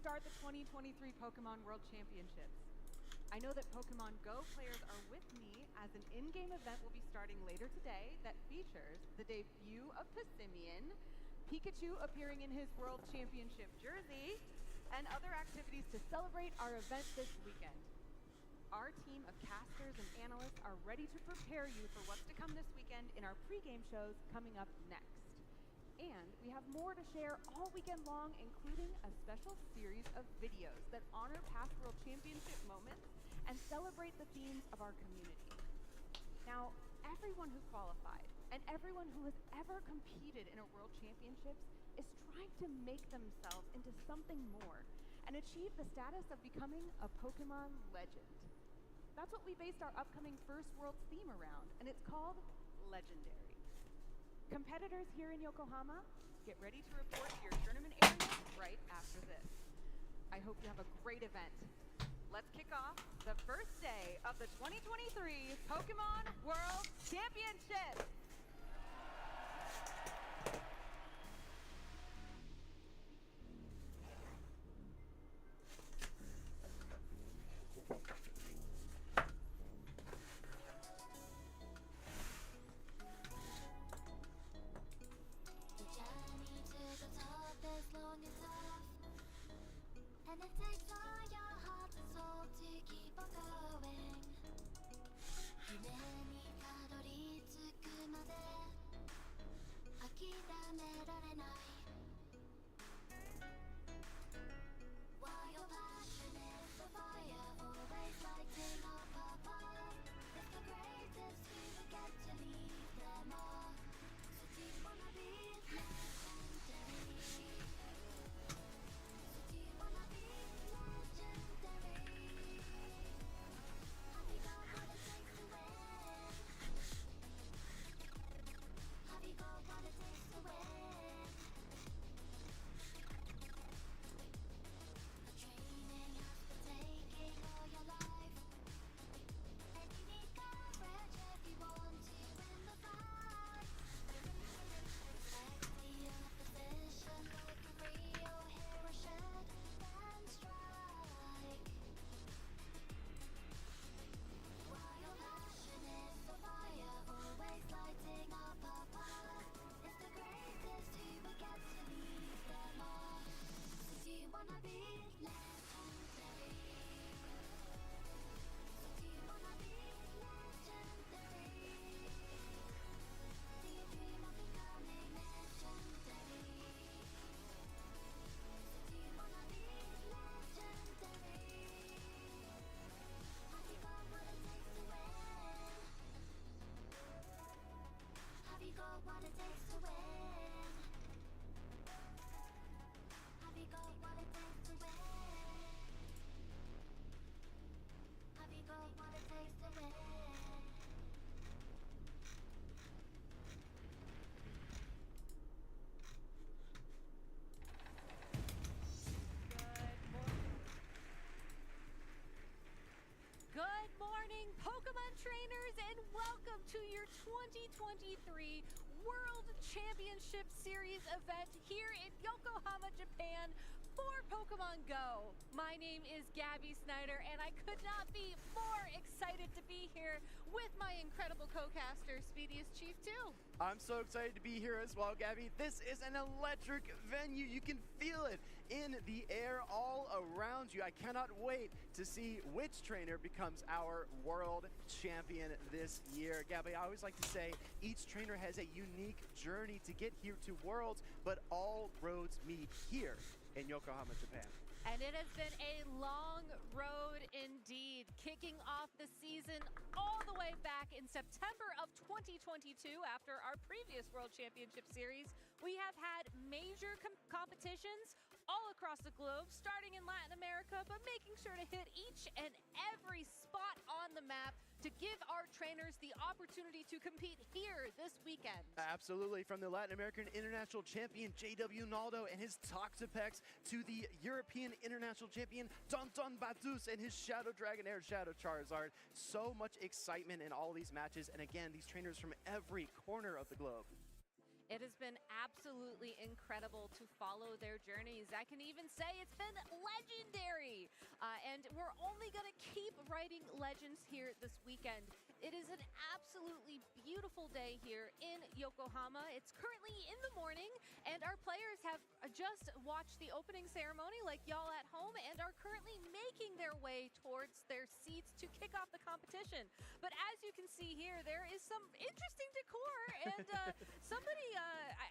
start the 2023 Pokemon World Championships. I know that Pokemon Go players are with me as an in-game event will be starting later today that features the debut of Passimian, Pikachu appearing in his World Championship jersey, and other activities to celebrate our event this weekend. Our team of casters and analysts are ready to prepare you for what's to come this weekend in our pregame shows coming up next. And we have more to share all weekend long, including a special series of videos that honor past World Championship moments and celebrate the themes of our community. Now, everyone who qualified and everyone who has ever competed in a World Championships is trying to make themselves into something more and achieve the status of becoming a Pokemon legend. That's what we based our upcoming First Worlds theme around, and it's called Legendary. Competitors here in Yokohama, get ready to report to your tournament area right after this. I hope you have a great event. Let's kick off the first day of the 2023 Pokemon World Championship. And it takes all your heart and soul to keep on going. 夢にたどり着くまで諦められない While your passion is the fire always lighting up a path. It's the greatest we will get to leave them all. So do you wanna be legendary? Do you wanna be legendary? Have you got what it takes to win? Have you got what it takes to win? The training has been taking all your life, and you need courage if you want to win the fight. Respect the opposition like a real hero should, then strike. While your passion is the fire, always lighting up a path. It's the greatest who will get to leave them all. So do you wanna be legendary? So do you wanna be legendary? Do you dream of becoming legendary? So do you wanna be legendary? Have you got what it takes to win? Have you got what it takes to win? Have you got what it takes to win? Have you got what it takes to win? Good morning, Pokemon trainers, and welcome to your 2023 World Championship Series event here in Yokohama, Japan for Pokemon Go. My name is Gabby Snyder, and I could not be more excited to be here with my incredible co-caster, Speediest Chief 2. I'm so excited to be here as well, Gabby. This is an electric venue. You can feel it in the air all around you. I cannot wait to see which trainer becomes our world champion this year. Gabby, I always like to say each trainer has a unique journey to get here to Worlds, but all roads meet here in Yokohama, Japan. And it has been a long road indeed, kicking off the season all the way back in September of 2022 after our previous World Championship Series. We have had major competitions all across the globe, starting in Latin America, but making sure to hit each and every spot on the map to give our trainers the opportunity to compete here this weekend. Absolutely, from the Latin American International Champion JW Naldo and his Toxapex to the European International Champion Tonton Batus and his Shadow Dragonair Shadow Charizard. So much excitement in all these matches, and again, these trainers from every corner of the globe. It has been absolutely incredible to follow their journeys. I can even say it's been legendary. And we're only going to keep writing legends here this weekend. It is an absolutely beautiful day here in Yokohama. It's currently in the morning, and our players have just watched the opening ceremony like y'all at home and are currently making their way towards their seats to kick off the competition. But as you can see here, there is some interesting decor, and somebody,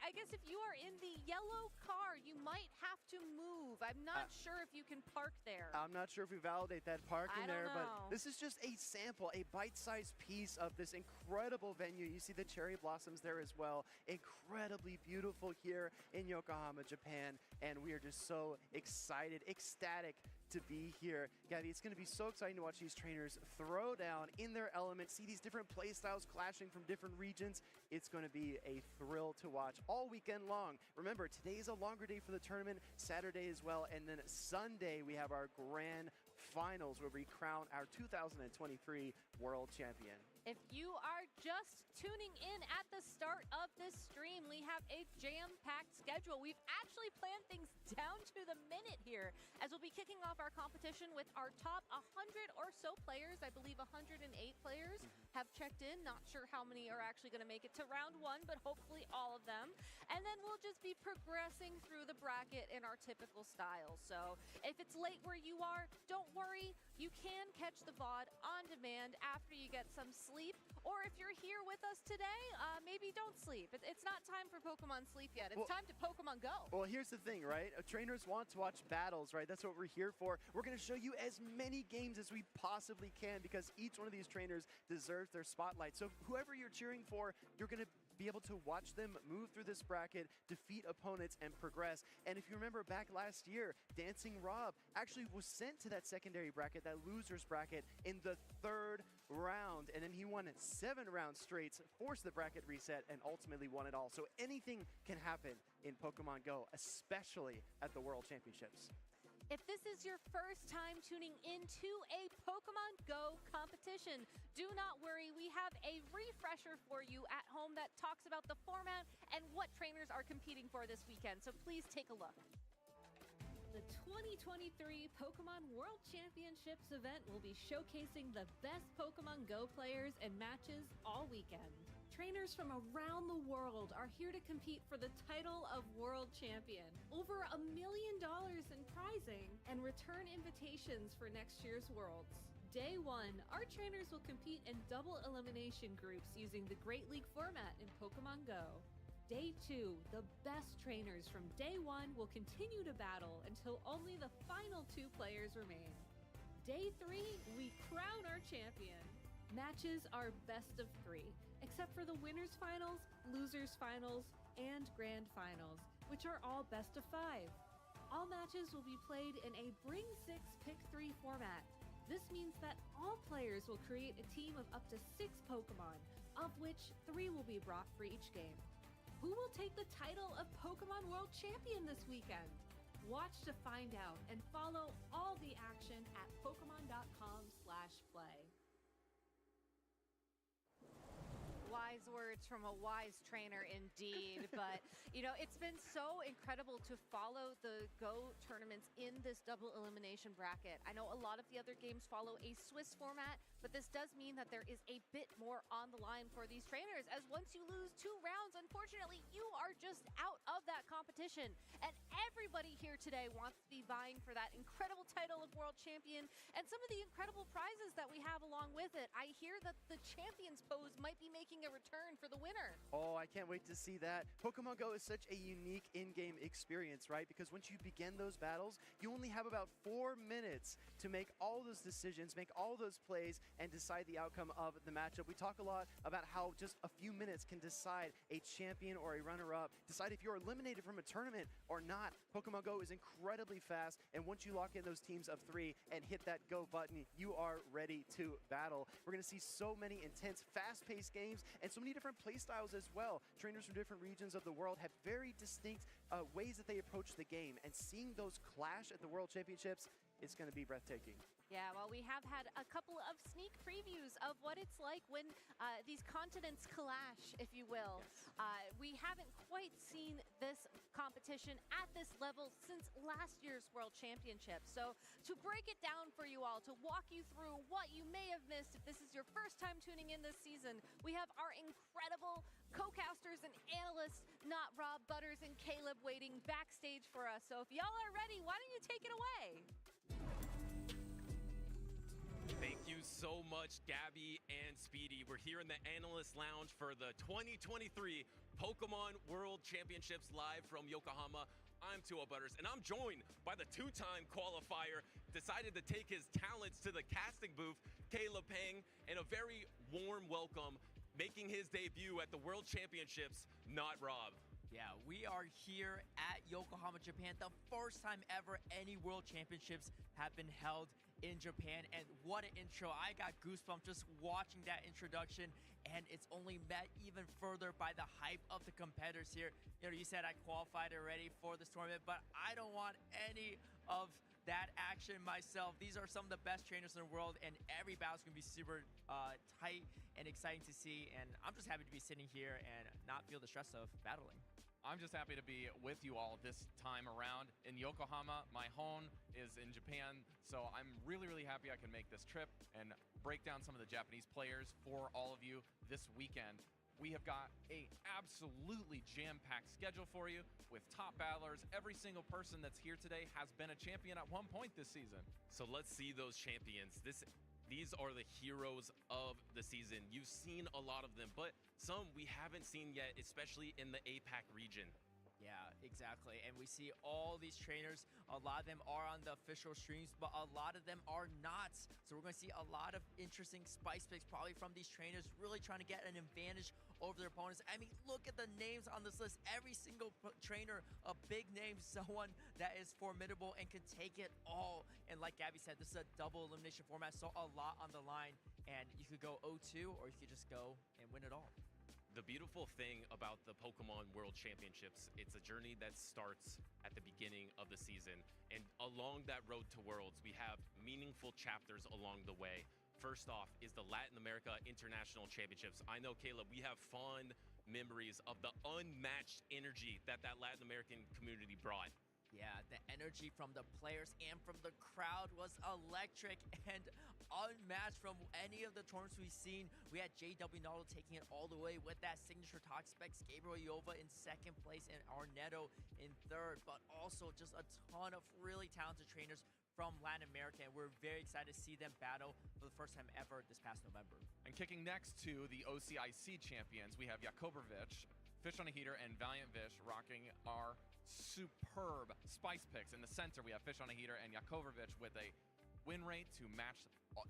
I guess if you are in the yellow car, you might have to move. I'm not sure if you can park there. I'm not sure if we validate that parking there, but know. this is just a sample, a bite-sized piece of this incredible venue. You see the cherry blossoms there as well. Incredibly beautiful here in Yokohama, Japan, and we are just so excited, ecstatic to be here. Gabby, it's going to be so exciting to watch these trainers throw down in their element, see these different play styles clashing from different regions. It's going to be a thrill to watch all weekend long. Remember, today is a longer day for the tournament, Saturday as well, and then Sunday we have our grand finals where we crown our 2023 world champion. If you are just tuning in at the start of this stream, we have a jam-packed schedule. We've actually planned things down to the minute here, as we'll be kicking off our competition with our top 100 or so players. I believe 108 players have checked in. Not sure how many are actually going to make it to round one, but hopefully all of them. And then we'll just be progressing through the bracket in our typical style. So if it's late where you are, don't worry. You can catch the VOD on demand after you get some sleep. Or if you're here with us today, maybe don't sleep. It's not time for Pokemon sleep yet. It's time to Pokemon Go. Well, here's the thing, right? Trainers want to watch battles, right? That's what we're here for. We're going to show you as many games as we possibly can because each one of these trainers deserves their spotlight. So whoever you're cheering for, you're going to be able to watch them move through this bracket, defeat opponents, and progress. And if you remember back last year, Dancing Rob actually was sent to that secondary bracket, that loser's bracket, in the 3rd round. And then he won 7 rounds straight, forced the bracket reset, and ultimately won it all. So anything can happen in Pokemon Go, especially at the World Championships. If this is your first time tuning into a Pokemon Go competition, do not worry. We have a refresher for you at home that talks about the format and what trainers are competing for this weekend. So please take a look. The 2023 Pokemon World Championships event will be showcasing the best Pokemon Go players and matches all weekend. Trainers from around the world are here to compete for the title of World Champion. Over $1 million in prizing and return invitations for next year's Worlds. Day 1, our trainers will compete in double elimination groups using the Great League format in Pokemon Go. Day 2, the best trainers from Day 1 will continue to battle until only the final 2 players remain. Day 3, we crown our champion. Matches are best of 3, except for the winners finals, losers finals, and grand finals, which are all best of 5. All matches will be played in a Bring 6 Pick 3 format. This means that all players will create a team of up to 6 Pokemon, of which 3 will be brought for each game. Who will take the title of Pokemon World Champion this weekend? Watch to find out and follow all the action at pokemon.com/play. Wise words from a wise trainer indeed, but it's been so incredible to follow the Go tournaments in this double elimination bracket. I know a lot of the other games follow a Swiss format, but this does mean that there is a bit more on the line for these trainers, as once you lose 2 rounds, unfortunately, you are just out of that competition. And everybody here today wants to be vying for that incredible title of World Champion and some of the incredible prizes that we have along with it. I hear that the Champions pose might be making a return for the winner. Oh, I can't wait to see that. Pokemon Go is such a unique in-game experience, right? Because once you begin those battles, you only have about 4 minutes to make all those decisions, make all those plays, and decide the outcome of the matchup. We talk a lot about how just a few minutes can decide a champion or a runner-up, decide if you're eliminated from a tournament or not. Pokemon Go is incredibly fast, and once you lock in those teams of 3 and hit that go button, you are ready to battle. We're going to see so many intense, fast-paced games and so many different play styles as well. Trainers from different regions of the world have very distinct ways that they approach the game, and seeing those clash at the World Championships, it's going to be breathtaking. Yeah, well, we have had a couple of sneak previews of what it's like when these continents clash, if you will. We haven't quite seen this competition at this level since last year's World Championship. So to break it down for you all, to walk you through what you may have missed if this is your first time tuning in this season, we have our incredible co-casters and analysts, not Rob, Butters, and Caleb, waiting backstage for us. So if y'all are ready, why don't you take it away? Thank you so much, Gabby and Speedy. We're here in the Analyst Lounge for the 2023 Pokemon World Championships live from Yokohama. I'm Tua Butters, and I'm joined by the two-time qualifier, decided to take his talents to the casting booth, Caleb Pang, and a very warm welcome, making his debut at the World Championships, not Rob. Yeah, we are here at Yokohama, Japan, the first time ever any World Championships have been held in Japan, and what an intro. I got goosebumps just watching that introduction, and it's only met even further by the hype of the competitors here. You know, you said I qualified already for this tournament, but I don't want any of that action myself. These are some of the best trainers in the world, and every battle's gonna be super tight and exciting to see, and I'm just happy to be sitting here and not feel the stress of battling. I'm just happy to be with you all this time around in Yokohama. My home is in Japan, so I'm really happy I can make this trip and break down some of the Japanese players for all of you this weekend. We have got a absolutely jam-packed schedule for you with top battlers. Every single person that's here today has been a champion at one point this season. So let's see those champions. These are the heroes of the season. You've seen a lot of them, but some we haven't seen yet, especially in the APAC region. Yeah, exactly. And we see all these trainers. A lot of them are on the official streams, but a lot of them are not. So we're going to see a lot of interesting spice picks probably from these trainers, really trying to get an advantage over their opponents. I mean, look at the names on this list. Every single trainer, a big name, someone that is formidable and can take it all. And like Gabby said, this is a double elimination format, so a lot on the line. And you could go 0-2, or you could just go and win it all. The beautiful thing about the Pokemon World Championships, it's a journey that starts at the beginning of the season. And along that road to Worlds, we have meaningful chapters along the way. First off is the Latin America International Championships. I know, Caleb, we have fond memories of the unmatched energy that Latin American community brought. Yeah, the energy from the players and from the crowd was electric and unmatched from any of the tournaments we've seen. We had JW Naruto taking it all the way with that signature talk specs, Gabriel Yova in second place, and Arnetto in third, but also just a ton of really talented trainers from Latin America, and we're very excited to see them battle for the first time ever this past November. And kicking next to the OCIC champions, we have Jakobovich, Fish on a Heater, and Valiant Vish rocking our superb spice picks. In the center, we have Fish on a Heater and Jakobovich with a win rate to match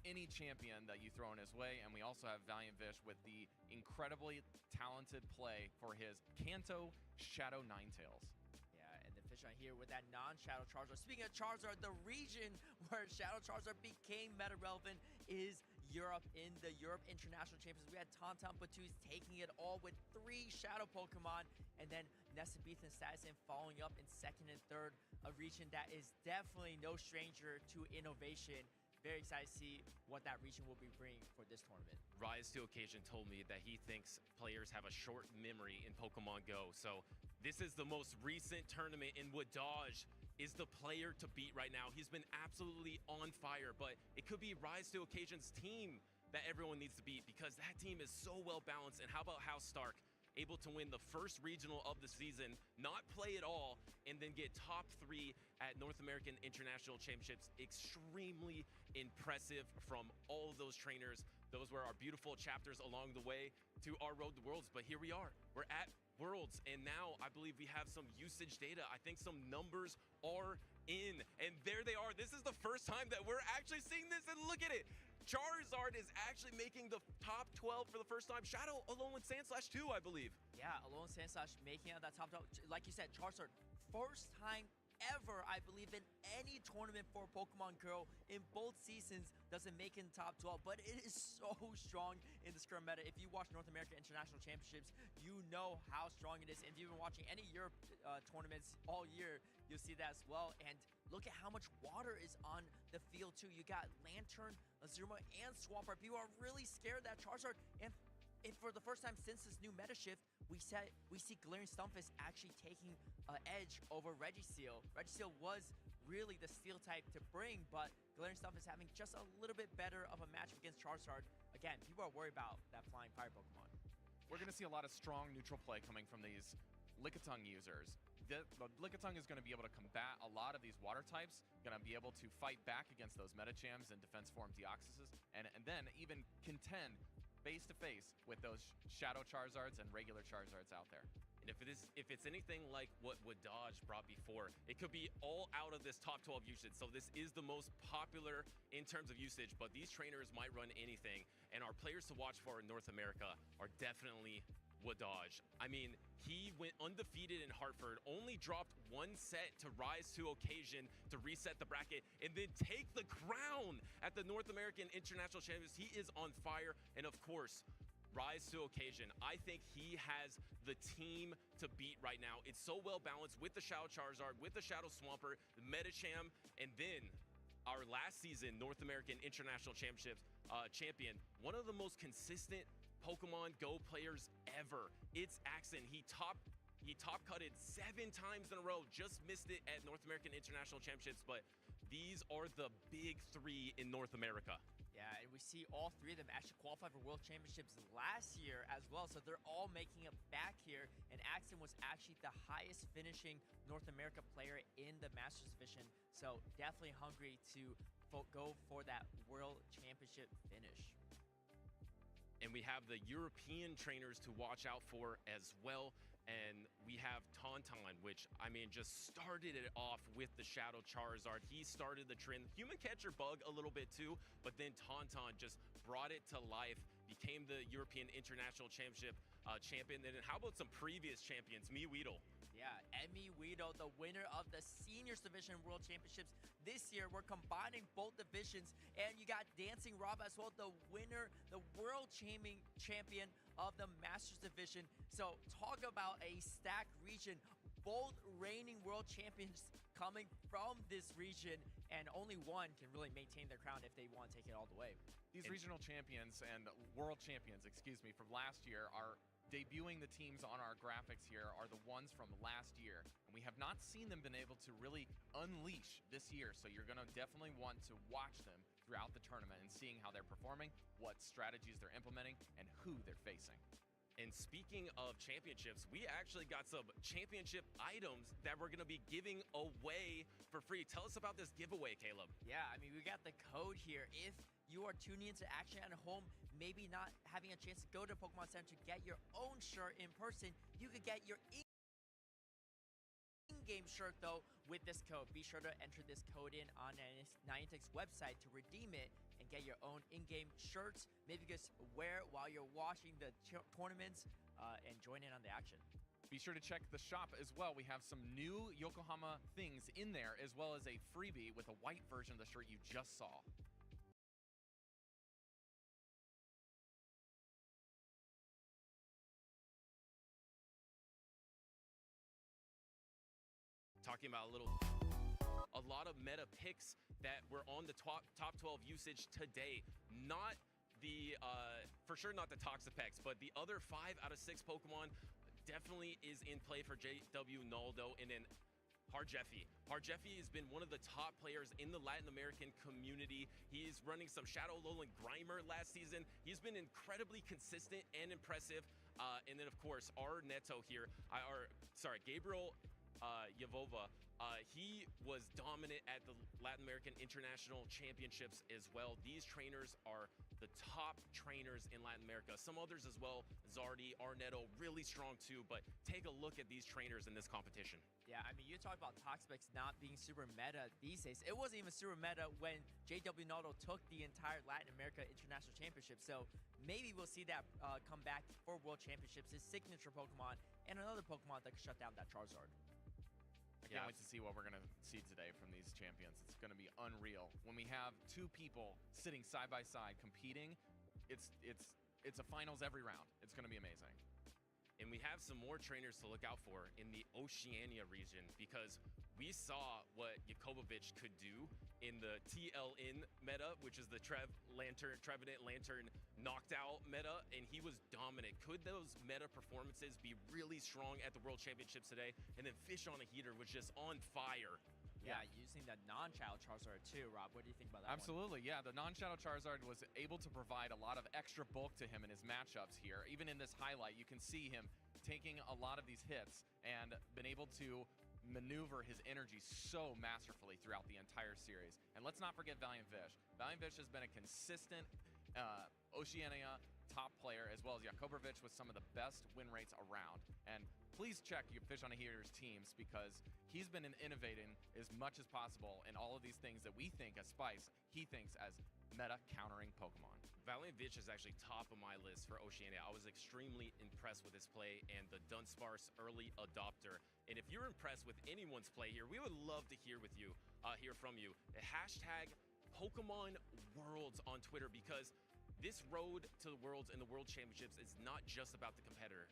any champion that you throw in his way. And we also have Valiant Vish with the incredibly talented play for his Kanto Shadow Ninetales. Yeah, and the Fish on here with that non-Shadow Charizard. Speaking of Charizard, the region where Shadow Charizard became meta relevant is Europe. In the Europe International Championships, we had Tauntaun Batuz taking it all with 3 Shadow Pokemon, and then Nesabith and Statisan following up in second and third, a region that is definitely no stranger to innovation. Very excited to see what that region will be bringing for this tournament. Rise to Occasion told me that he thinks players have a short memory in Pokemon Go. So this is the most recent tournament in Wadaj is the player to beat right now. He's been absolutely on fire, but it could be Rise to Occasion's team that everyone needs to beat because that team is so well balanced. And how about House Stark? Able to win the first regional of the season, not play at all, and then get top 3 at North American International Championships. Extremely impressive from all of those trainers. Those were our beautiful chapters along the way to our road to Worlds. But here we are. We're at Worlds, and now I believe we have some usage data. I think some numbers are in, and there they are. This is the first time that we're actually seeing this, and look at it. Charizard is actually making the top 12 for the first time. Shadow alone with Sandslash too, I believe. Yeah, alone Sandslash making out that top 12. Like you said, Charizard, first time ever, I believe, in any tournament for Pokemon Go in both seasons doesn't make it in the top 12, but it is so strong in the scrum meta. If you watch North American International Championships, you know how strong it is. And if you've been watching any Europe tournaments all year, you'll see that as well. And look at how much water is on the field too. You got Lantern, Azuma, and Swampert. People are really scared that Charizard, and if for the first time since this new meta shift, we see Glaring Stunfisk actually taking an edge over Registeel. Registeel was really the steel type to bring, but Glaring Stunfisk having just a little bit better of a match against Charizard. Again, people are worried about that flying fire Pokemon. We're going to see a lot of strong neutral play coming from these Lickitung users. The Lickitung is going to be able to combat a lot of these water types, going to be able to fight back against those Metachams and Defense Form Deoxyses, and then even contend face-to-face with those Shadow Charizards and regular Charizards out there. And if it's anything like what Dodge brought before, it could be all out of this top 12 usage. So this is the most popular in terms of usage, but these trainers might run anything. And our players to watch for in North America are definitely Dodge. I mean, he went undefeated in Hartford, only dropped one set to rise to occasion to reset the bracket, and then take the crown at the North American International Championships. He is on fire, and of course, rise to occasion. I think he has the team to beat right now. It's so well balanced with the Shadow Charizard, with the Shadow Swampert, the Metacham, and then our last season North American International Championships champion, one of the most consistent Pokemon Go players ever. It's Axen. He top cutted 7 times in a row, just missed it at North American International Championships, but these are the big 3 in North America. Yeah, and we see all 3 of them actually qualify for World Championships last year as well, so they're all making it back here, and Axen was actually the highest finishing North America player in the Masters Division, so definitely hungry to go for that World Championship finish. And we have the European trainers to watch out for as well. And we have Tauntaun, which, I mean, just started it off with the Shadow Charizard. He started the trend. Human Catcher Bug a little bit too, but then Tauntaun just brought it to life, became the European International Championship champion. And then how about some previous champions, Weedle? Yeah, Emmy Weedle, the winner of the Seniors Division World Championships this year. We're combining both divisions, and you got Dancing Rob as well, the winner, the World Champion of the Masters Division. So talk about a stacked region. Both reigning world champions coming from this region, and only one can really maintain their crown if they want to take it all the way. These regional champions and world champions, from last year are debuting. The teams on our graphics here are the ones from last year, and we have not seen them been able to really unleash this year, so you're going to definitely want to watch them throughout the tournament and seeing how they're performing, what strategies they're implementing, and who they're facing. And speaking of championships, we actually got some championship items that we're going to be giving away for free. Tell us about this giveaway, Caleb. Yeah, I mean, we got the code here. If you are tuning into action at home, maybe not having a chance to go to Pokemon Center to get your own shirt in person, you could get your in-game shirt, though, with this code. Be sure to enter this code in on Niantic's website to redeem it and get your own in-game shirts. Maybe just wear it while you're watching the tournaments and join in on the action. Be sure to check the shop as well. We have some new Yokohama things in there, as well as a freebie with a white version of the shirt you just saw. Talking about a lot of meta picks that were on the top 12 usage today. Not the, for sure not the Toxapex, but the other 5 out of 6 Pokemon definitely is in play for JW Naldo. And then Harjeffy. Harjeffy has been one of the top players in the Latin American community. He's running some Shadow Alolan Grimer last season. He's been incredibly consistent and impressive. And then, of course, our Neto here, Gabriel Yavova, he was dominant at the Latin American International Championships as well. These trainers are the top trainers in Latin America. Some others as well, Zardy, Arnetto, really strong too, but take a look at these trainers in this competition. Yeah, I mean, you talk about Toxapex not being super meta these days. It wasn't even super meta when JW Naldo took the entire Latin America International Championship, so maybe we'll see that come back for World Championships, his signature Pokemon, and another Pokemon that can shut down that Charizard. I can't wait to see what we're going to see today from these champions. It's going to be unreal. When we have 2 people sitting side by side competing, it's a finals every round. It's going to be amazing. And we have some more trainers to look out for in the Oceania region because we saw what Jakobovich could do in the TLN meta, which is the Trevenant Lantern knocked out meta, and he was dominant. Could those meta performances be really strong at the World Championships today? And then Fish on a Heater was just on fire. Yeah, using that non-Shadow Charizard too, Rob. What do you think about that one? Absolutely, yeah. The non-Shadow Charizard was able to provide a lot of extra bulk to him in his matchups here. Even in this highlight, you can see him taking a lot of these hits and been able to maneuver his energy so masterfully throughout the entire series. And let's not forget Valiant Vish. Valiant Vish has been a consistent Oceania top player, as well as Jakobovich with some of the best win rates around. And please check your Fish on a Heater's teams because he's been innovating as much as possible in all of these things that we think as Spice, he thinks as meta countering Pokemon. Valiant Vitch is actually top of my list for Oceania. I was extremely impressed with his play and the Dunsparce early adopter. And if you're impressed with anyone's play here, we would love to hear from you. Hashtag Pokemon Worlds on Twitter, because this road to the Worlds and the World Championships is not just about the competitors.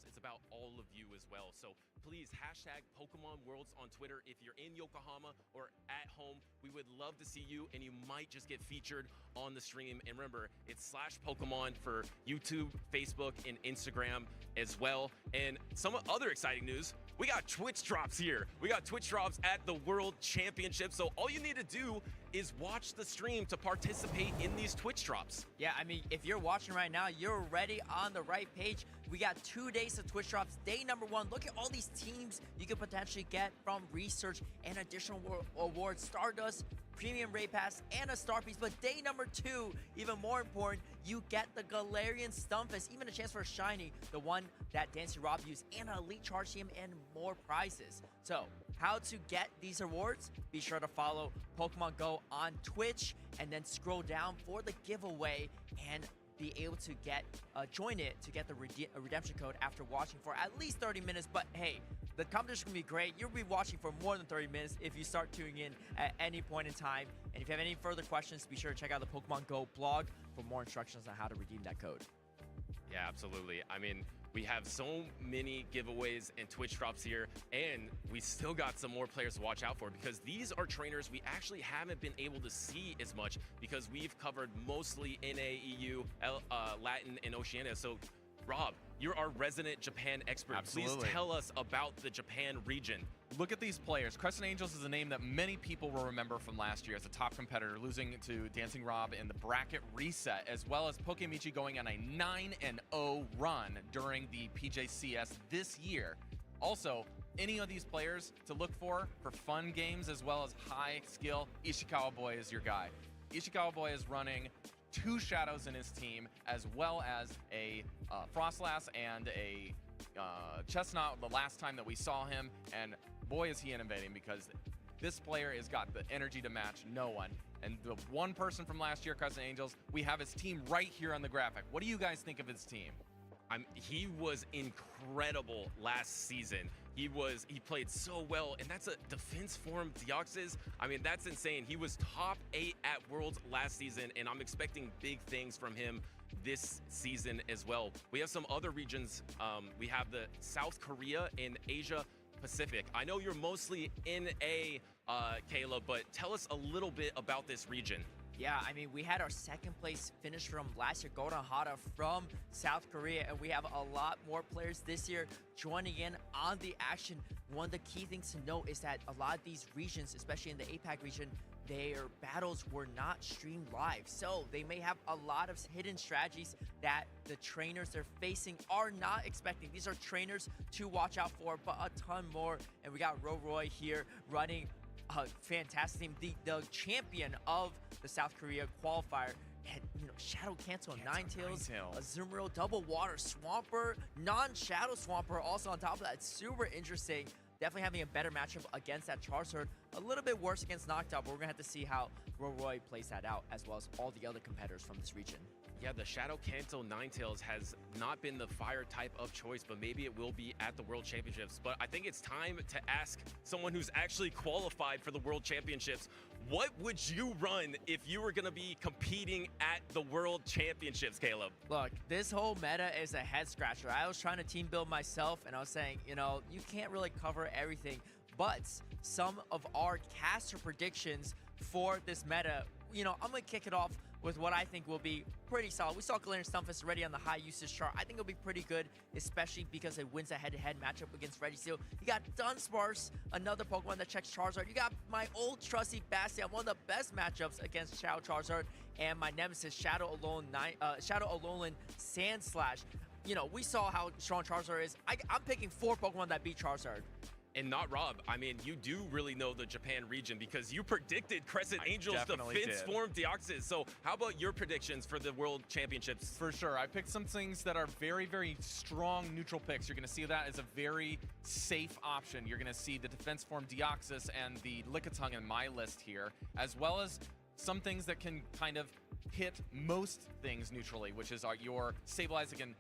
It's about all of you as well. So please hashtag Pokemon Worlds on Twitter. If you're in Yokohama or at home, we would love to see you, and you might just get featured on the stream. And remember, it's /Pokemon for YouTube, Facebook, and Instagram as well. And some other exciting news, we got Twitch drops here. We got Twitch drops at the World Championship. So all you need to do is watch the stream to participate in these Twitch drops. Yeah, I mean, if you're watching right now, you're already on the right page. We got 2 days of Twitch drops. Day number 1, look at all these teams you could potentially get from research and additional awards, Stardust, Premium Raid Pass, and a Star Piece. But day number 2, even more important, you get the Galarian Stunfisk, even a chance for a Shiny, the one that Dancy Rob used, and an Elite Charge Team, and more prizes. So, how to get these awards? Be sure to follow Pokemon Go on Twitch, and then scroll down for the giveaway, and be able to join it to get the redemption code after watching for at least 30 minutes. But hey, the competition will be great. You'll be watching for more than 30 minutes if you start tuning in at any point in time. And if you have any further questions, be sure to check out the Pokemon Go blog for more instructions on how to redeem that code. Yeah, absolutely. I mean, we have so many giveaways and Twitch drops here, and we still got some more players to watch out for, because these are trainers we actually haven't been able to see as much because we've covered mostly NA, EU, Latin, and Oceania. So, Rob, you're our resident Japan expert. Absolutely. Please tell us about the Japan region. Look at these players. Crescent Angels is a name that many people will remember from last year as a top competitor, losing to Dancing Rob in the bracket reset, as well as Pokemichi going on a 9-0 run during the PJCS this year. Also, any of these players to look for fun games as well as high skill, Ishikawa Boy is your guy. Ishikawa Boy is running 2 Shadows in his team, as well as a Frostlass and a Chestnut the last time that we saw him, and boy is he innovating, because this player has got the energy to match no one. And the one person from last year, Crescent Angels, we have his team right here on the graphic. What do you guys think of his team? He was incredible last season. He played so well, and that's a defense form Deoxys. I mean, that's insane. He was top 8 at Worlds last season, and I'm expecting big things from him this season as well. We have some other regions. We have the South Korea and Asia Pacific. I know you're mostly NA, Kayla, but tell us a little bit about this region. Yeah, I mean, we had our 2nd place finish from last year, Golden Hada from South Korea, and we have a lot more players this year joining in on the action. One of the key things to note is that a lot of these regions, especially in the APAC region, their battles were not streamed live. So they may have a lot of hidden strategies that the trainers they're facing are not expecting. These are trainers to watch out for, but a ton more. And we got Roroy here running a fantastic team, the champion of the South Korea qualifier. And, Shadow Cancel, Ninetales, Azumarill, Double Water Swampert, non-Shadow Swampert also on top of that. It's super interesting. Definitely having a better matchup against that Charizard. A little bit worse against Noctowl, but we're going to have to see how Roroy plays that out, as well as all the other competitors from this region. Yeah, the Shadow Cancel Ninetales has not been the fire type of choice, but maybe it will be at the World Championships. But I think it's time to ask someone who's actually qualified for the World Championships, What would you run if you were going to be competing at the World Championships, Caleb? Look, this whole meta is a head scratcher. I was trying to team build myself, and I was saying, you know, you can't really cover everything, but some of our caster predictions for this meta, you know, I'm going to kick it off with what I think will be pretty solid. We saw Galarian Stunfisk already on the high usage chart. I think it'll be pretty good, especially because it wins a head-to-head matchup against Registeel. You got Dunsparce, another Pokemon that checks Charizard. You got my old trusty Bastion, one of the best matchups against Shadow Charizard, and my nemesis Shadow Alolan Sandslash. You know, we saw how strong Charizard is. I'm picking 4 Pokemon that beat Charizard. And not Rob, I mean, you do really know the Japan region because you predicted Crescent Angels to definitely Fence did. Form Deoxys. So how about your predictions for the World Championships? For sure. I picked some things that are very, very strong neutral picks. You're going to see that as a very safe option. You're going to see the Defense Form Deoxys and the Lickitung in my list here, as well as some things that can kind of hit most things neutrally, which is your Stabilize again.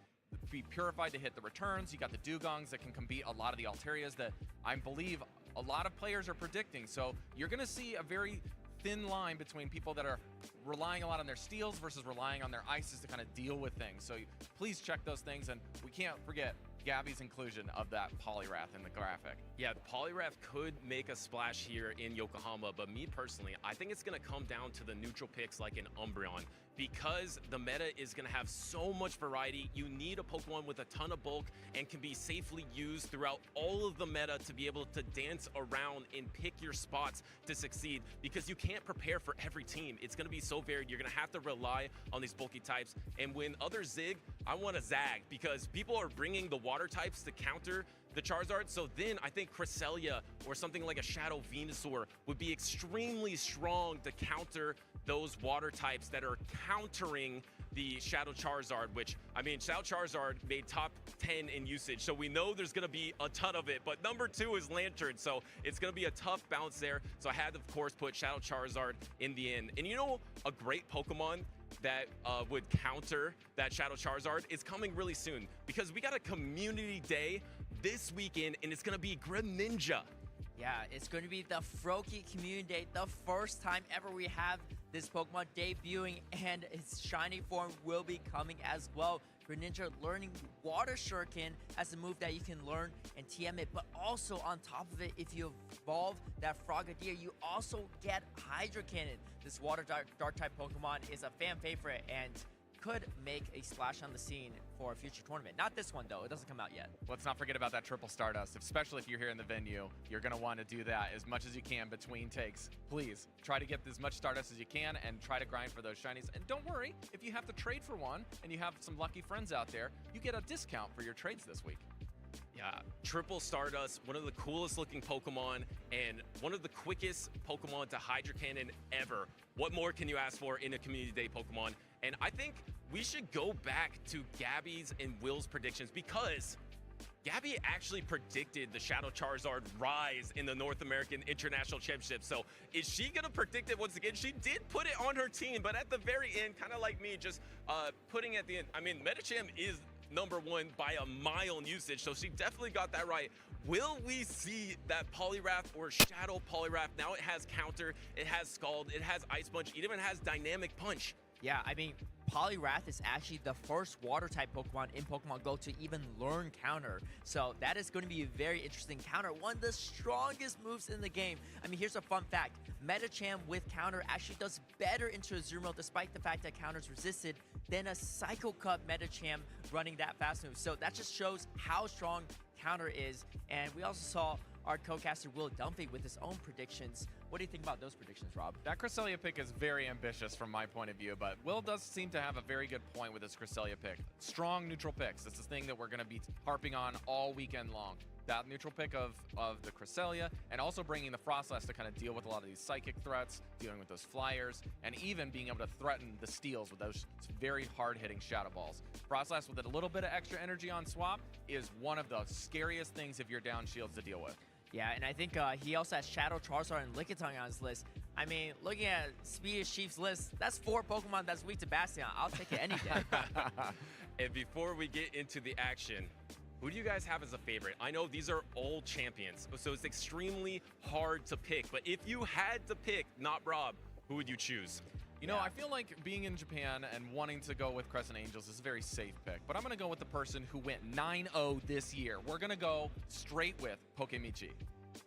Be purified to hit the returns. You got the Dugongs that can compete a lot of the Alterias that I believe a lot of players are predicting. So you're going to see a very thin line between people that are relying a lot on their steals versus relying on their ices to kind of deal with things. So please check those things, and we can't forget Gabby's inclusion of that Poliwrath in the graphic. Yeah, Poliwrath could make a splash here in Yokohama, but me personally, I think it's going to come down to the neutral picks like an Umbreon. Because the meta is going to have so much variety, you need a Pokemon with a ton of bulk and can be safely used throughout all of the meta to be able to dance around and pick your spots to succeed, because you can't prepare for every team. It's going to be so varied. You're going to have to rely on these bulky types. And when others zig, I want to zag, because people are bringing the water types to counter the Charizard. So then I think Cresselia or something like a Shadow Venusaur would be extremely strong to counter those water types that are countering the Shadow Charizard, which, I mean, Shadow Charizard made top 10 in usage, so we know there's going to be a ton of it, but number 2 is Lantern, so it's going to be a tough bounce there. So I had to, of course, put Shadow Charizard in the end. And you know, a great Pokemon that would counter that Shadow Charizard is coming really soon, because we got a community day this weekend, and it's going to be Greninja. Yeah, it's going to be the Froakie Community Day, the first time ever we have this Pokemon debuting, and its shiny form will be coming as well. Greninja learning Water Shuriken as a move that you can learn and TM it, but also on top of it, if you evolve that Frogadier, you also get Hydro Cannon. This Water Dark type Pokemon is a fan favorite and could make a splash on the scene for a future tournament. Not this one, though. It doesn't come out yet. Let's not forget about that triple Stardust, especially if you're here in the venue. You're going to want to do that as much as you can between takes. Please try to get as much Stardust as you can and try to grind for those shinies. And don't worry, if you have to trade for one and you have some lucky friends out there, you get a discount for your trades this week. Yeah, triple Stardust, one of the coolest looking Pokemon and one of the quickest Pokemon to Hydro Cannon ever. What more can you ask for in a Community Day Pokemon? And I think we should go back to Gabby's and Will's predictions, because Gabby actually predicted the Shadow Charizard rise in the North American International Championship. So is she going to predict it once again? She did put it on her team, but at the very end, kind of like me, just putting at the end. I mean, Medicham is number 1 by a mile in usage, so she definitely got that right. Will we see that Poliwrath or Shadow Poliwrath? Now it has counter, it has Scald, it has Ice Punch, it even has Dynamic Punch. Yeah, I mean, Poliwrath is actually the first Water-type Pokemon in Pokemon Go to even learn Counter. So that is going to be a very interesting counter. One of the strongest moves in the game. I mean, here's a fun fact. Medicham with Counter actually does better into Azumarill, despite the fact that Counter's resisted, than a Psycho Cup Medicham running that fast move. So that just shows how strong Counter is. And we also saw our co-caster Will Dunphy with his own predictions. What do you think about those predictions, Rob? That Cresselia pick is very ambitious from my point of view, but Will does seem to have a very good point with his Cresselia pick. Strong neutral picks. This is the thing that we're going to be harping on all weekend long. That neutral pick of the Cresselia, and also bringing the Frostlass to kind of deal with a lot of these psychic threats, dealing with those flyers, and even being able to threaten the steals with those very hard-hitting Shadow Balls. Frostlass with a little bit of extra energy on swap is one of the scariest things if you're down shields to deal with. Yeah, and I think he also has Shadow Charizard and Lickitung on his list. I mean, looking at Speediest Chief's list, that's 4 Pokemon that's weak to Bastion. I'll take it any day. And before we get into the action, Who do you guys have as a favorite? I know these are old champions, so it's extremely hard to pick. But if you had to pick, not Rob, who would you choose? You know, I feel like being in Japan and wanting to go with Crescent Angels is a very safe pick, but I'm going to go with the person who went 9-0 this year. We're going to go straight with Pokemichi.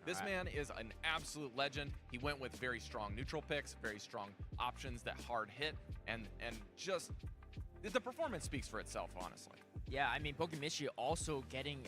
This man is an absolute legend. He went with very strong neutral picks, very strong options that hard hit, and just the performance speaks for itself, honestly. Yeah, I mean, Pokemichi also getting,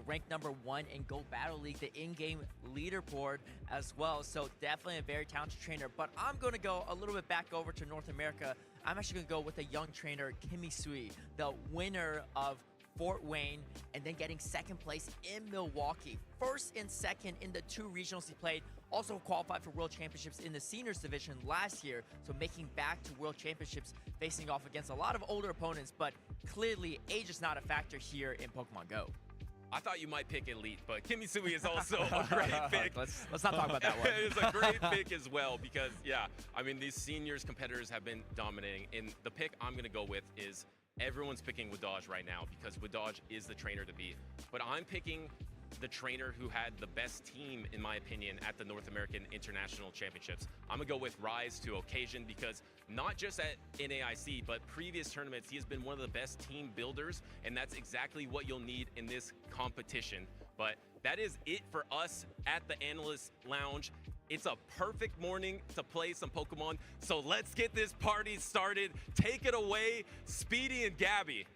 ranked #1 in Go Battle League, the in-game leaderboard as well. So definitely a very talented trainer. But I'm going to go a little bit back over to North America. I'm actually going to go with a young trainer, Kimisui, the winner of Fort Wayne, and then getting second place in Milwaukee. First and second in the 2 regionals he played. Also qualified for World Championships in the seniors division last year. So making back to World Championships, facing off against a lot of older opponents. But clearly, age is not a factor here in Pokemon Go. I thought you might pick Elite, but Kimisui is also a great pick. Let's not talk about that one. It's a great pick as well because, yeah, I mean, these seniors competitors have been dominating. And the pick I'm going to go with is everyone's picking Wadaj right now because Wadaj is the trainer to beat. But I'm picking the trainer who had the best team, in my opinion, at the North American International Championships. I'm going to go with Rise to Occasion because not just at NAIC, but previous tournaments, he has been one of the best team builders, and that's exactly what you'll need in this competition. But that is it for us at the Analyst Lounge. It's a perfect morning to play some Pokemon, so let's get this party started. Take it away, Speedy and Gabby.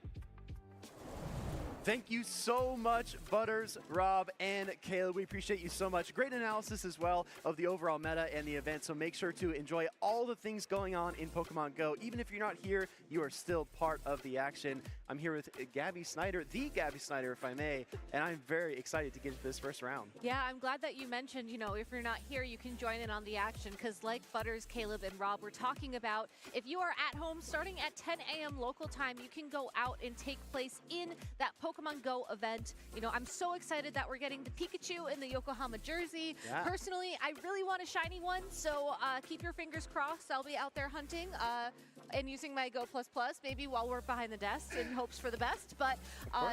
Thank you so much, Butters, Rob, and Caleb. We appreciate you so much. Great analysis as well of the overall meta and the event, so make sure to enjoy all the things going on in Pokemon Go. Even if you're not here, you are still part of the action. I'm here with Gabby Snyder, the Gabby Snyder, if I may, and I'm very excited to get into this first round. Yeah, I'm glad that you mentioned, if you're not here, you can join in on the action because like Butters, Caleb, and Rob were talking about, if you are at home starting at 10 a.m. local time, you can go out and take place in that Pokemon Go event. I'm so excited that we're getting the Pikachu in the Yokohama jersey. Yeah. Personally, I really want a shiny one, so keep your fingers crossed. I'll be out there hunting and using my Go++, maybe while we're behind the desk in hopes for the best. But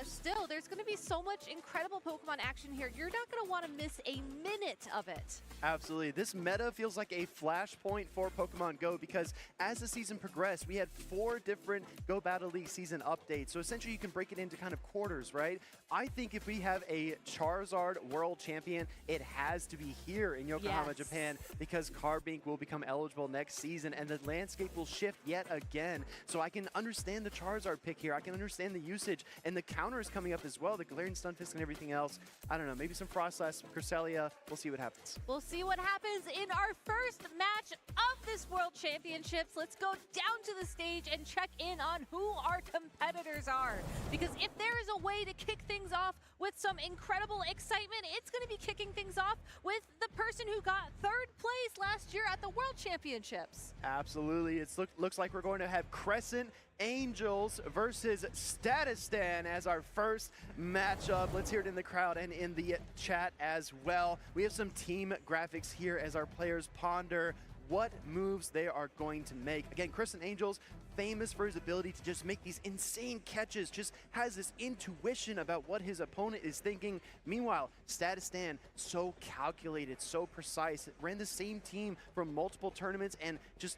still, there's going to be so much incredible Pokemon action here. You're not going to want to miss a minute of it. Absolutely. This meta feels like a flashpoint for Pokemon Go because as the season progressed, we had 4 different Go Battle League season updates. So essentially you can break it into kind of quarters, right? I think if we have a Charizard World Champion, it has to be here in Yokohama, Yes. Japan, because Carbink will become eligible next season and the landscape will shift yet again. So I can understand the Charizard pick here. I can understand the usage and the counters coming up as well, the Galarian Stunfisk and everything else. I don't know, maybe some Frostlass, Cresselia. We'll see what happens. We'll see what happens in our first match of this World Championships. Let's go down to the stage and check in on who our competitors are. Because if there is a way to kick things off with some incredible excitement, it's going to be kicking things off with the person who got 3rd place last year at the World Championships. Absolutely. It looks like we're going to have Crescent Angels versus Statistan as our first matchup. Let's hear it in the crowd and in the chat as well. We have some team graphics here as our players ponder what moves they are going to make. Again, Crescent Angels, famous for his ability to just make these insane catches, just has this intuition about what his opponent is thinking. Meanwhile, Statistan, so calculated, so precise, ran the same team from multiple tournaments and just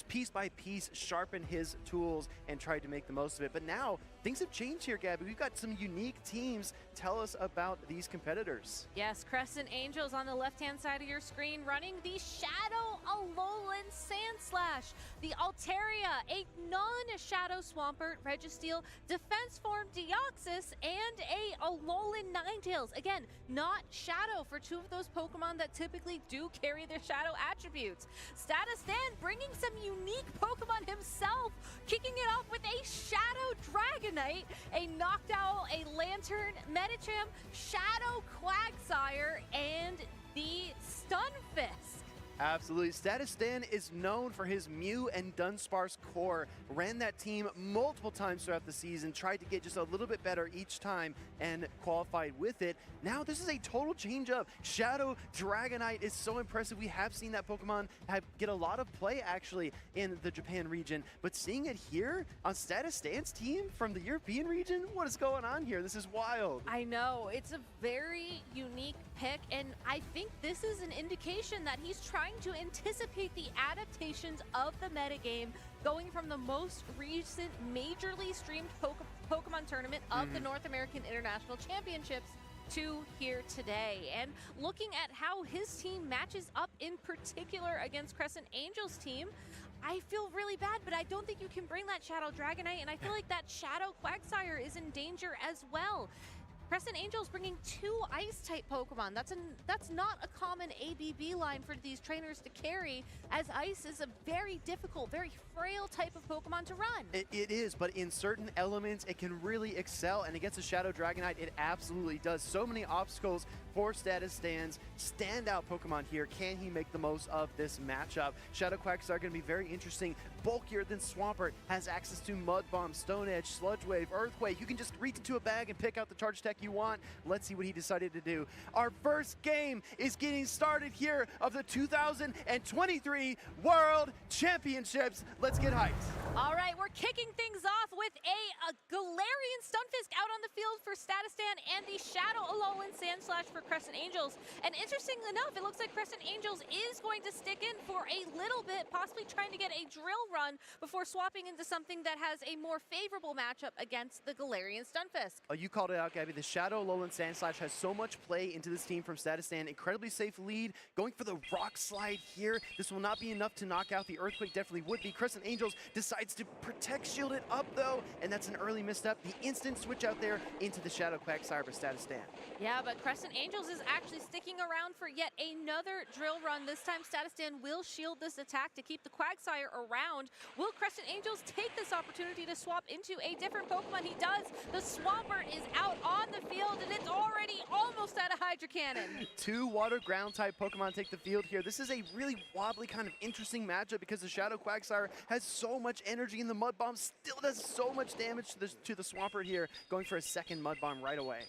piece by piece sharpened his tools and tried to make the most of it. But now things have changed here, Gabby. We've got some unique teams. Tell us about these competitors. Yes, Crescent Angels on the left-hand side of your screen running the Shadow Alolan Sandslash, the Altaria, a non-Shadow Swampert, Registeel, Defense Form Deoxys, and a Alolan Ninetales. Again, not Shadow for 2 of those Pokemon that typically do carry their Shadow attributes. Statistan bringing some unique Pokemon himself, kicking it off with a Shadow Dragonite, a Noctowl, a Lantern, Medicham, Shadow Quagsire, and the Stunfisk. Absolutely. Statistan is known for his Mew and Dunsparce core. Ran that team multiple times throughout the season, tried to get just a little bit better each time and qualified with it. Now this is a total change up. Shadow Dragonite is so impressive. We have seen that Pokemon get a lot of play actually in the Japan region, but seeing it here on Statistan's team from the European region, what is going on here? This is wild. I know, it's a very unique pick, and I think this is an indication that he's trying to anticipate the adaptations of the metagame, going from the most recent majorly streamed Pokemon tournament of the North American International Championships to here today. And looking at how his team matches up in particular against Crescent Angels' team, I feel really bad, but I don't think you can bring that Shadow Dragonite, and I feel like that Shadow Quagsire is in danger as well. Crescent Angels bringing 2 Ice-type Pokemon. That's not a common ABB line for these trainers to carry, as Ice is a very difficult, very frail type of Pokemon to run. It is, but in certain elements, it can really excel, and against a Shadow Dragonite, it absolutely does. So many obstacles for Statistan's standout Pokemon here. Can he make the most of this matchup? Shadow Quacks are going to be very interesting. Bulkier than Swampert, has access to Mud Bomb, Stone Edge, Sludge Wave, Earthquake. You can just reach into a bag and pick out the charge tech you want. Let's see what he decided to do. Our first game is getting started here of the 2023 World Championships. Let's get hyped. All right, we're kicking things off with a Galarian Stunfisk out on the field for Statistan and the Shadow Alolan Sandslash for Crescent Angels. And interestingly enough, it looks like Crescent Angels is going to stick in for a little bit, possibly trying to get a drill run before swapping into something that has a more favorable matchup against the Galarian Stunfisk. Oh, you called it out, Gabby. The Shadow Alolan Sandslash has so much play into this team from Statistan. Incredibly safe lead. Going for the Rock Slide here. This will not be enough to knock out the Earthquake. Definitely would be. Crescent Angels decides to Protect Shield it up, though, and that's an early misstep. The instant switch out there into the Shadow Quagsire for Statistan. Yeah, but Crescent Angels is actually sticking around for yet another drill run. This time, Statistan will shield this attack to keep the Quagsire around. Will Crescent Angels take this opportunity to swap into a different Pokemon? He does. The Swampert is out on the field, and it's already almost out of Hydro Cannon. 2 Water Ground type Pokemon take the field here. This is a really wobbly, kind of interesting matchup because the Shadow Quagsire has so much energy, and the Mud Bomb still does so much damage to the Swampert here, going for a second Mud Bomb right away.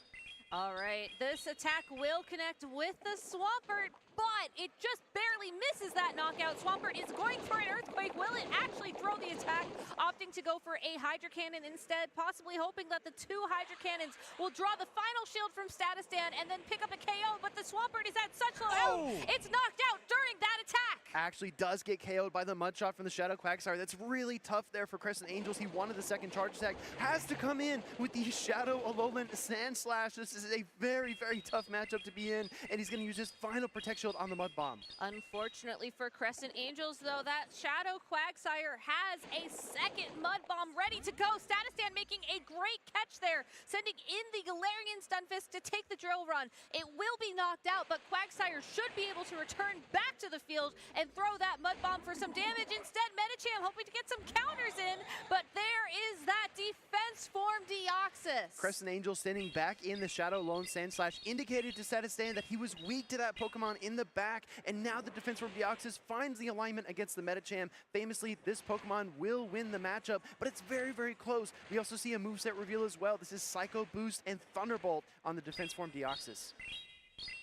All right, this attack will connect with the Swampert, but it just barely misses that knockout. Swampert is going for an Earthquake. Will it actually throw the attack? Opting to go for a Hydro Cannon instead, possibly hoping that the 2 Hydro Cannons will draw the final shield from Statistan and then pick up a KO, but the Swampert is at such low health, it's knocked out during that attack. Actually does get KO'd by the Mud Shot from the Shadow Quagsire. That's really tough there for Crescent Angels. He wanted the second charge attack. Has to come in with the Shadow Alolan Sandslash. This is a very, very tough matchup to be in, and he's going to use his final Protect Shield on the Mud Bomb. Unfortunately for Crescent Angels, though, that Shadow Quagsire has a second Mud Bomb ready to go. Statistan making a great catch there, sending in the Galarian Stunfisk to take the drill run. It will be knocked out, but Quagsire should be able to return back to the field and throw that Mud Bomb for some damage. Instead, Medicham hoping to get some counters in, but there is that defense form Deoxys. Crescent Angel standing back in the Shadow Alolan Sandslash indicated to Statistan that he was weak to that Pokemon in the back, and now the defense from Deoxys finds the alignment against the Medicham. Famously, this Pokemon will win the matchup, but it's very, very close. We also see a moveset reveal as well. This is Psycho Boost and Thunderbolt on the defense form Deoxys.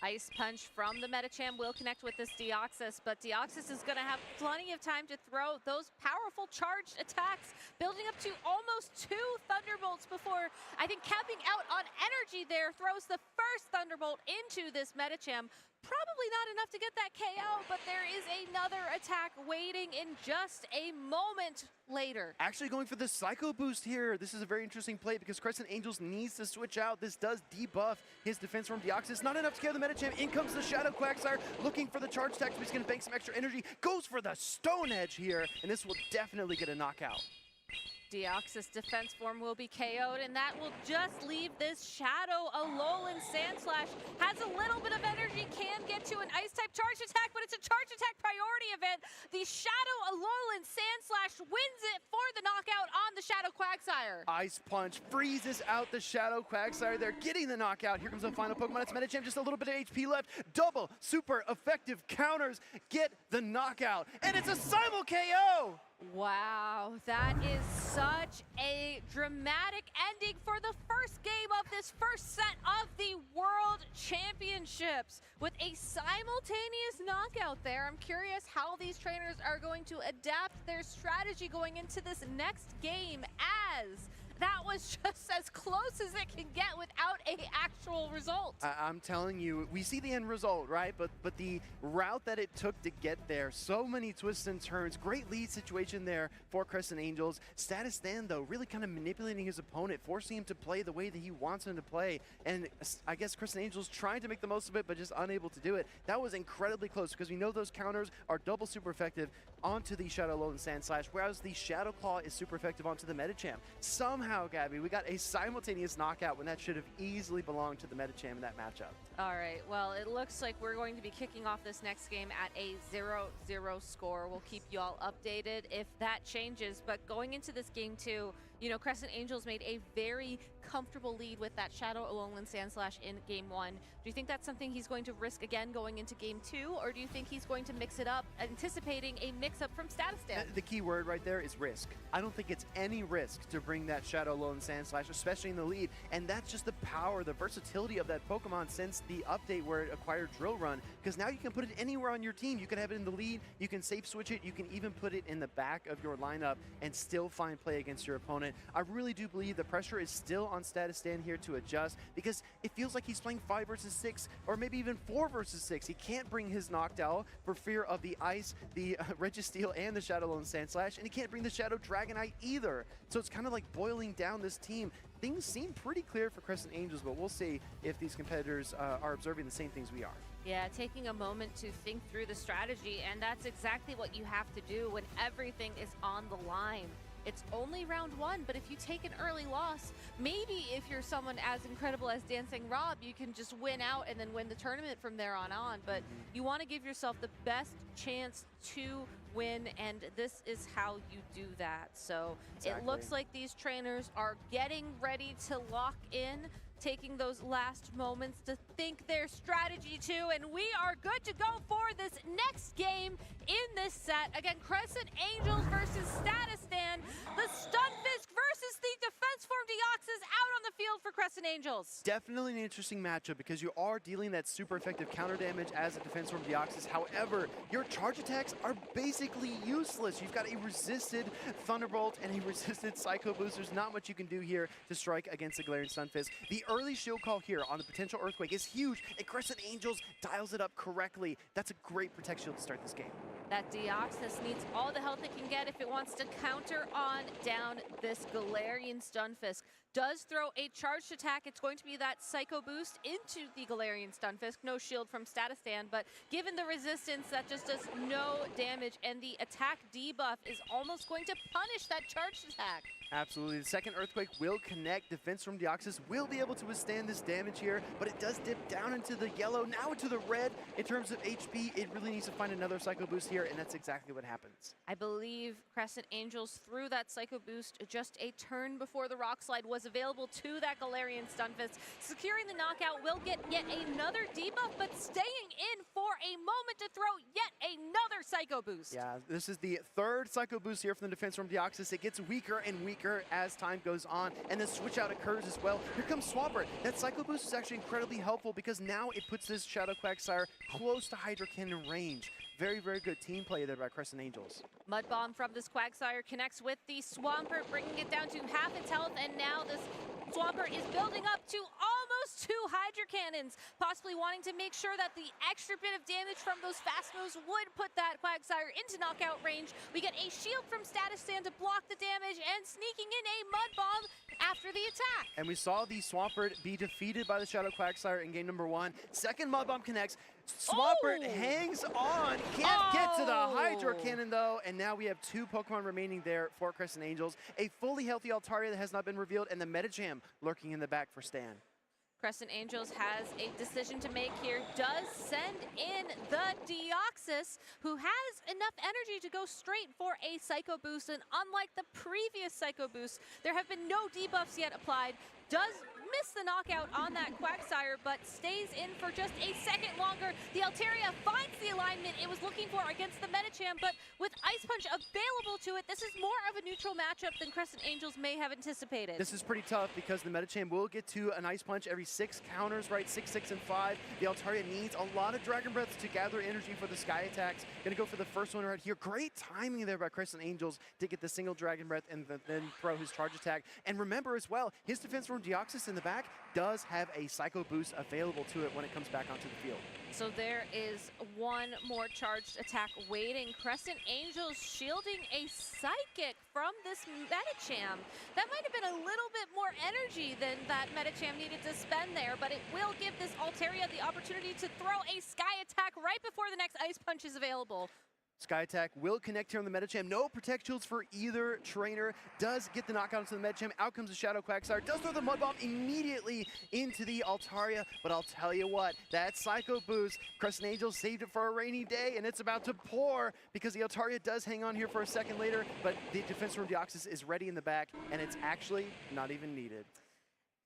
Ice Punch from the Medicham will connect with this Deoxys, but Deoxys is going to have plenty of time to throw those powerful charged attacks, building up to almost 2 Thunderbolts before, I think, capping out on energy there, throws the first Thunderbolt into this Medicham. Probably not enough to get that KO, but there is another attack waiting in just a moment later. Actually going for the Psycho Boost here. This is a very interesting play because Crescent Angels needs to switch out. This does debuff his defense from Deoxys. Not enough to kill the Medicham. In comes the Shadow Quagsire looking for the charge attack, so he's going to bank some extra energy. Goes for the Stone Edge here, and this will definitely get a knockout. Deoxys defense form will be KO'd, and that will just leave this Shadow Alolan Sandslash. Has a little bit of energy, can get into an Ice-type charge attack, but it's a charge attack priority event. The Shadow Alolan Sandslash wins it for the knockout on the Shadow Quagsire. Ice Punch freezes out the Shadow Quagsire. They're getting the knockout. Here comes the final Pokemon. It's Medicham, just a little bit of HP left. Double super effective counters get the knockout, and it's a simul KO. Wow, that is such a dramatic ending for the first game of this first set of the World Championships with a simultaneous knockout there. I'm curious how these trainers are going to adapt their strategy going into this next game, as that was just as close as it can get without an actual result. I'm telling you, we see the end result, right? But the route that it took to get there, so many twists and turns, great lead situation there for Crescent Angels. Status Stan, though, really kind of manipulating his opponent, forcing him to play the way that he wants him to play. And I guess Crescent Angels trying to make the most of it, but just unable to do it. That was incredibly close because we know those counters are double super effective onto the Shadow Alolan Sandslash, whereas the Shadow Claw is super effective onto the Medicham. Somehow, Gabby, we got a simultaneous knockout when that should have easily belonged to the Medicham in that matchup. All right, well, it looks like we're going to be kicking off this next game at a 0-0 score. We'll keep you all updated if that changes, but going into this game too, you know, Crescent Angels made a very comfortable lead with that Shadow Alolan Sandslash in game 1. Do you think that's something he's going to risk again going into game 2, or do you think he's going to mix it up, anticipating a mix-up from Status Stan? The key word right there is risk. I don't think it's any risk to bring that Shadow Alolan Sandslash, especially in the lead, and that's just the power, the versatility of that Pokemon since the update where it acquired Drill Run, because now you can put it anywhere on your team. You can have it in the lead, you can safe switch it, you can even put it in the back of your lineup and still find play against your opponent. I really do believe the pressure is still on Status Stan here to adjust, because it feels like he's playing 5 versus 6 or maybe even 4 versus 6. He can't bring his Noctowl for fear of the Ice, the Registeel, and the Shadow Alolan Sandslash, and he can't bring the Shadow Dragonite either. So it's kind of like boiling down this team. Things seem pretty clear for Crescent Angels, but we'll see if these competitors are observing the same things we are. Yeah, taking a moment to think through the strategy, and that's exactly what you have to do when everything is on the line. It's only round 1, but if you take an early loss, maybe if you're someone as incredible as Dancing Rob, you can just win out and then win the tournament from there on. But you want to give yourself the best chance to win, and this is how you do that. So It looks like these trainers are getting ready to lock in, taking those last moments to think their strategy too, and we are good to go for this next game in this set. Again, Crescent Angels versus Status Stan. The Stunfisk versus the Defense Form Deoxys out on the field for Crescent Angels. Definitely an interesting matchup because you are dealing that super effective counter damage as a Defense Form Deoxys. However, your charge attacks are basically useless. You've got a resisted Thunderbolt and a resisted Psycho Boost. There's not much you can do here to strike against the Galarian Stunfisk. The early shield call here on the potential Earthquake is huge, and Crescent Angels dials it up correctly. That's a great Protect Shield to start this game. That Deoxys needs all the health it can get if it wants to counter on down this Galarian Stunfisk. Does throw a charged attack. It's going to be that Psycho Boost into the Galarian Stunfisk. No shield from Status Stan, but given the resistance, that just does no damage, and the attack debuff is almost going to punish that charged attack. Absolutely. The second Earthquake will connect. Defense from Deoxys will be able to withstand this damage here, but it does dip down into the yellow, now into the red. In terms of HP, it really needs to find another Psycho Boost here, and that's exactly what happens. I believe Crescent Angels threw that Psycho Boost just a turn before the Rock Slide was available to that Galarian Stunfisk. Securing the knockout will get yet another debuff, but staying in for a moment to throw yet another Psycho Boost. Yeah, this is the third Psycho Boost here from the Defense from Deoxys. It gets weaker and weaker as time goes on, and the switch out occurs as well. Here comes Swampert. That Psycho Boost is actually incredibly helpful because now it puts this Shadow Quagsire close to Hydro Cannon range. Very, very good team play there by Crescent Angels. Mud Bomb from this Quagsire connects with the Swampert, bringing it down to half its health, and now this Swampert is building up to almost 2 Hydro Cannons, possibly wanting to make sure that the extra bit of damage from those fast moves would put that Quagsire into knockout range. We get a shield from Status Stan to block the damage, and sneaking in a Mud Bomb after the attack. And we saw the Swampert be defeated by the Shadow Quagsire in game number 1. Second Mud Bomb connects. Swampert hangs on, can't get to the Hydro Cannon though, and now we have 2 Pokemon remaining there for Crescent Angels. A fully healthy Altaria that has not been revealed, and the Medicham lurking in the back for Stan. Crescent Angels has a decision to make here, does send in the Deoxys, who has enough energy to go straight for a Psycho Boost, and unlike the previous Psycho Boost, there have been no debuffs yet applied. Does miss the knockout on that Quagsire, but stays in for just a second longer. The Altaria finds the alignment it was looking for against the Medicham, but with Ice Punch available to it, this is more of a neutral matchup than Crescent Angels may have anticipated. This is pretty tough because the Medicham will get to an Ice Punch every 6 counters, right? 6, 6, and 5. The Altaria needs a lot of Dragon Breaths to gather energy for the Sky attacks. Gonna go for the first one right here. Great timing there by Crescent Angels to get the single Dragon Breath and then throw his charge attack. And remember as well, his defense from Deoxys in the back does have a Psycho Boost available to it when it comes back onto the field. So there is one more charged attack waiting. Crescent Angels shielding a Psychic from this Medicham. That might have been a little bit more energy than that Medicham needed to spend there, but it will give this Altaria the opportunity to throw a Sky attack right before the next Ice Punch is available. Sky Attack will connect here on the Medicham. No Protect Shields for either trainer. Does get the knockout into the Medicham. Out comes the Shadow Quagsire. Does throw the Mud Bomb immediately into the Altaria. But I'll tell you what, that Psycho Boost, Crescent Angels saved it for a rainy day, and it's about to pour because the Altaria does hang on here for a second later, but the defense from Deoxys is ready in the back, and it's actually not even needed.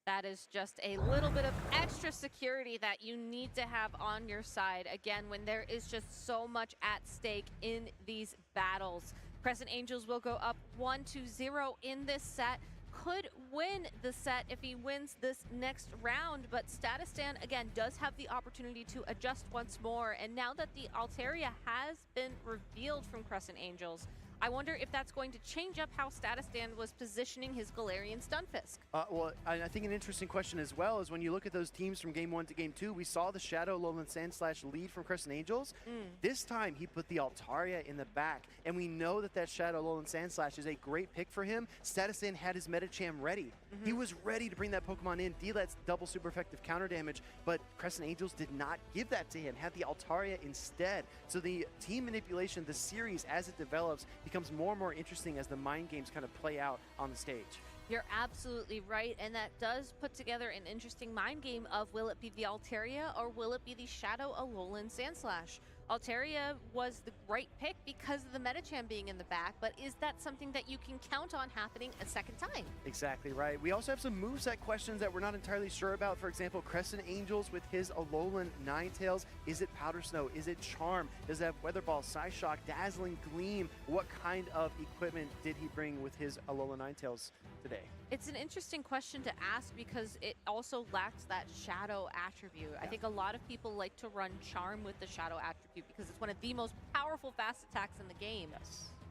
That is just a little bit of extra security that you need to have on your side. Again, when there is just so much at stake in these battles. Crescent Angels will go up 1-0 in this set. Could win the set if he wins this next round, but Statistan, again, does have the opportunity to adjust once more. And now that the Altaria has been revealed from Crescent Angels, I wonder if that's going to change up how Statistan was positioning his Galarian Stunfisk. Well, I think an interesting question as well is when you look at those teams from Game 1 to Game 2, we saw the Shadow, Alolan Sandslash lead from Crescent Angels. This time, he put the Altaria in the back, and we know that that Shadow, Alolan Sandslash is a great pick for him. Statistan had his Medicham ready. He was ready to bring that Pokemon in, deal that double super effective counter damage, but Crescent Angels did not give that to him, had the Altaria instead. So the team manipulation, the series as it develops, becomes more and more interesting as the mind games kind of play out on the stage. You're absolutely right, and that does put together an interesting mind game of will it be the Altaria or will it be the Shadow Alolan Sandslash? Altaria was the right pick because of the Medicham being in the back, but is that something that you can count on happening a second time? Exactly right. We also have some moveset questions that we're not entirely sure about. For example, Crescent Angels with his Alolan Ninetales. Is it Powder Snow? Is it Charm? Does it have Weather Ball, Psyshock, Dazzling Gleam? What kind of equipment did he bring with his Alolan Ninetales today? It's an interesting question to ask because it also lacks that Shadow attribute. I think a lot of people like to run Charm with the Shadow attribute because it's one of the most powerful fast attacks in the game.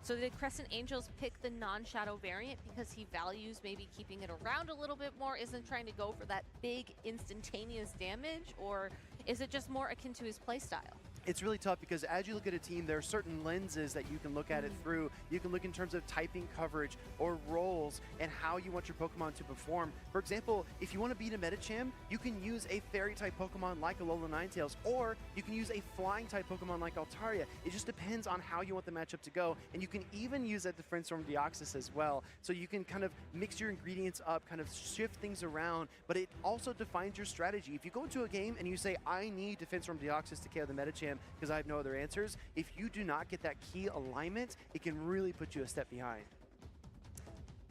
So did Crescent Angels pick the non-Shadow variant because he values maybe keeping it around a little bit more, isn't trying to go for that big instantaneous damage, or is it just more akin to his playstyle? It's really tough because as you look at a team, there are certain lenses that you can look at it through. You can look in terms of typing coverage or roles and how you want your Pokemon to perform. For example, if you want to beat a Medicham, you can use a Fairy-type Pokemon like Alolan Ninetales, or you can use a Flying-type Pokemon like Altaria. It just depends on how you want the matchup to go, and you can even use that Defense from Deoxys as well. So you can kind of mix your ingredients up, kind of shift things around, but it also defines your strategy. If you go into a game and you say, I need Defense from Deoxys to KO the Medicham, because I have no other answers. If you do not get that key alignment, it can really put you a step behind.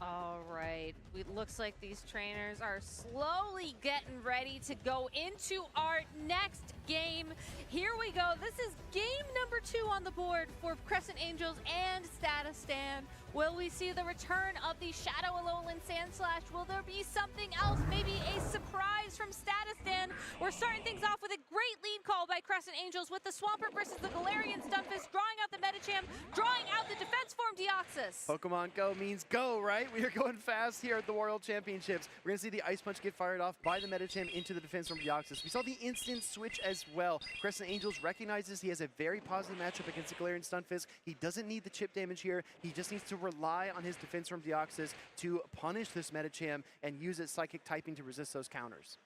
All right, it looks like these trainers are slowly getting ready to go into our next game. Here we go. This is game number 2 on the board for Crescent Angels and Statistan. Will we see the return of the Shadow Alolan Sandslash? Will there be something else? Maybe a surprise from Statistan? We're starting things off with a great lead call by Crescent Angels with the Swampert versus the Galarian Stunfisk, drawing out the Medicham, drawing out the Defense Form Deoxys. Pokemon Go means go, right? We are going fast here at the World Championships. We're going to see the Ice Punch get fired off by the Medicham into the Defense Form Deoxys. We saw the instant switch as well. Crescent Angels recognizes he has a very positive matchup against the Galarian Stunfisk. He doesn't need the chip damage here. He just needs to rely on his Defense Form Deoxys to punish this Medicham and use its Psychic typing to resist those counters.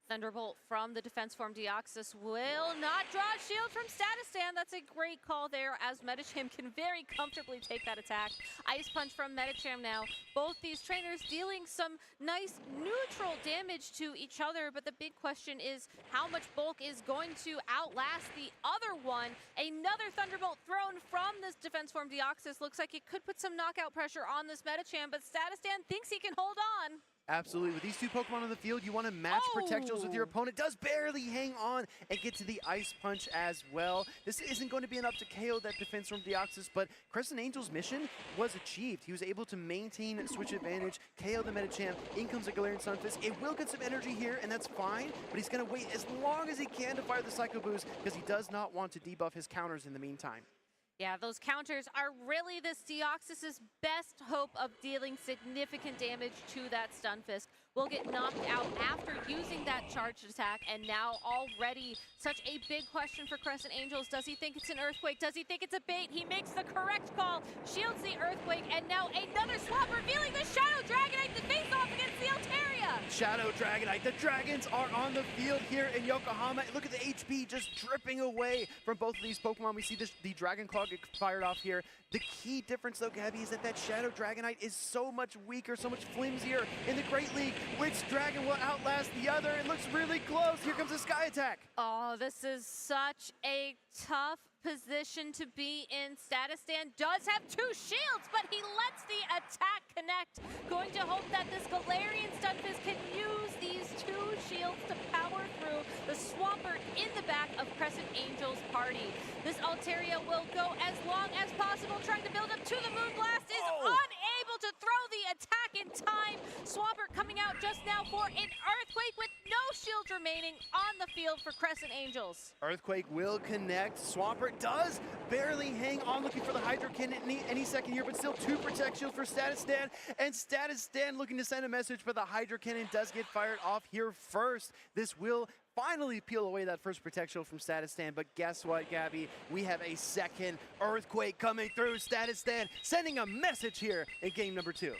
Thunderbolt from the Defense Form Deoxys will not draw shield from Statistan. That's a great call there, as Medicham can very comfortably take that attack. Ice Punch from Medicham now. Both these trainers dealing some nice neutral damage to each other, but the big question is how much bulk is going to outlast the other one. Another Thunderbolt thrown from this defense form Deoxys. Looks like it could put some knockout pressure on this Medicham, but Statistan thinks he can hold on. Absolutely. With these two Pokemon on the field, you want to match projectiles with your opponent. Does barely hang on and get to the Ice Punch as well. This isn't going to be enough to KO that defense from Deoxys, but Crescent Angel's mission was achieved. He was able to maintain switch advantage, KO the Medicham. In comes a Galarian Sunfist. It will get some energy here, and that's fine, but he's going to wait as long as he can to fire the Psycho Boost because he does not want to debuff his counters in the meantime. Yeah, those counters are really this Deoxys' best hope of dealing significant damage to that Stunfisk. Will get knocked out after using that charged attack, and now already such a big question for Crescent Angels. Does he think it's an Earthquake? Does he think it's a bait? He makes the correct call, shields the Earthquake, and now another swap revealing the Shadow Dragonite to face off against the Altaria. Shadow Dragonite. The Dragons are on the field here in Yokohama. Look at the HP just dripping away from both of these Pokemon. We see the Dragon Claw get fired off here. The key difference, though, Gabby, is that Shadow Dragonite is so much weaker, so much flimsier in the Great League. Which Dragon will outlast the other? It looks really close. Here comes a Sky Attack. Oh, this is such a tough position to be in. Statistan does have two shields, but he lets the attack connect. Going to hope that this Galarian Stunfisk can use these two shields to power through the Swampert in the back of Crescent Angel's party. This Altaria will go as long as possible, trying to build up to the Moonblast, is unable to throw the attack in time. Swampert coming out just now for an Earthquake with no shields remaining on the field for Crescent Angels. Earthquake will connect. Swampert does barely hang on, looking for the Hydro Cannon any second here, but still two Protect Shields for Statistan. And Statistan looking to send a message, but the Hydro Cannon does get fired off here first. This will finally peel away that first Protect Shield from Statistan, but guess what, Gabby? We have a second Earthquake coming through. Statistan sending a message here in game number 2.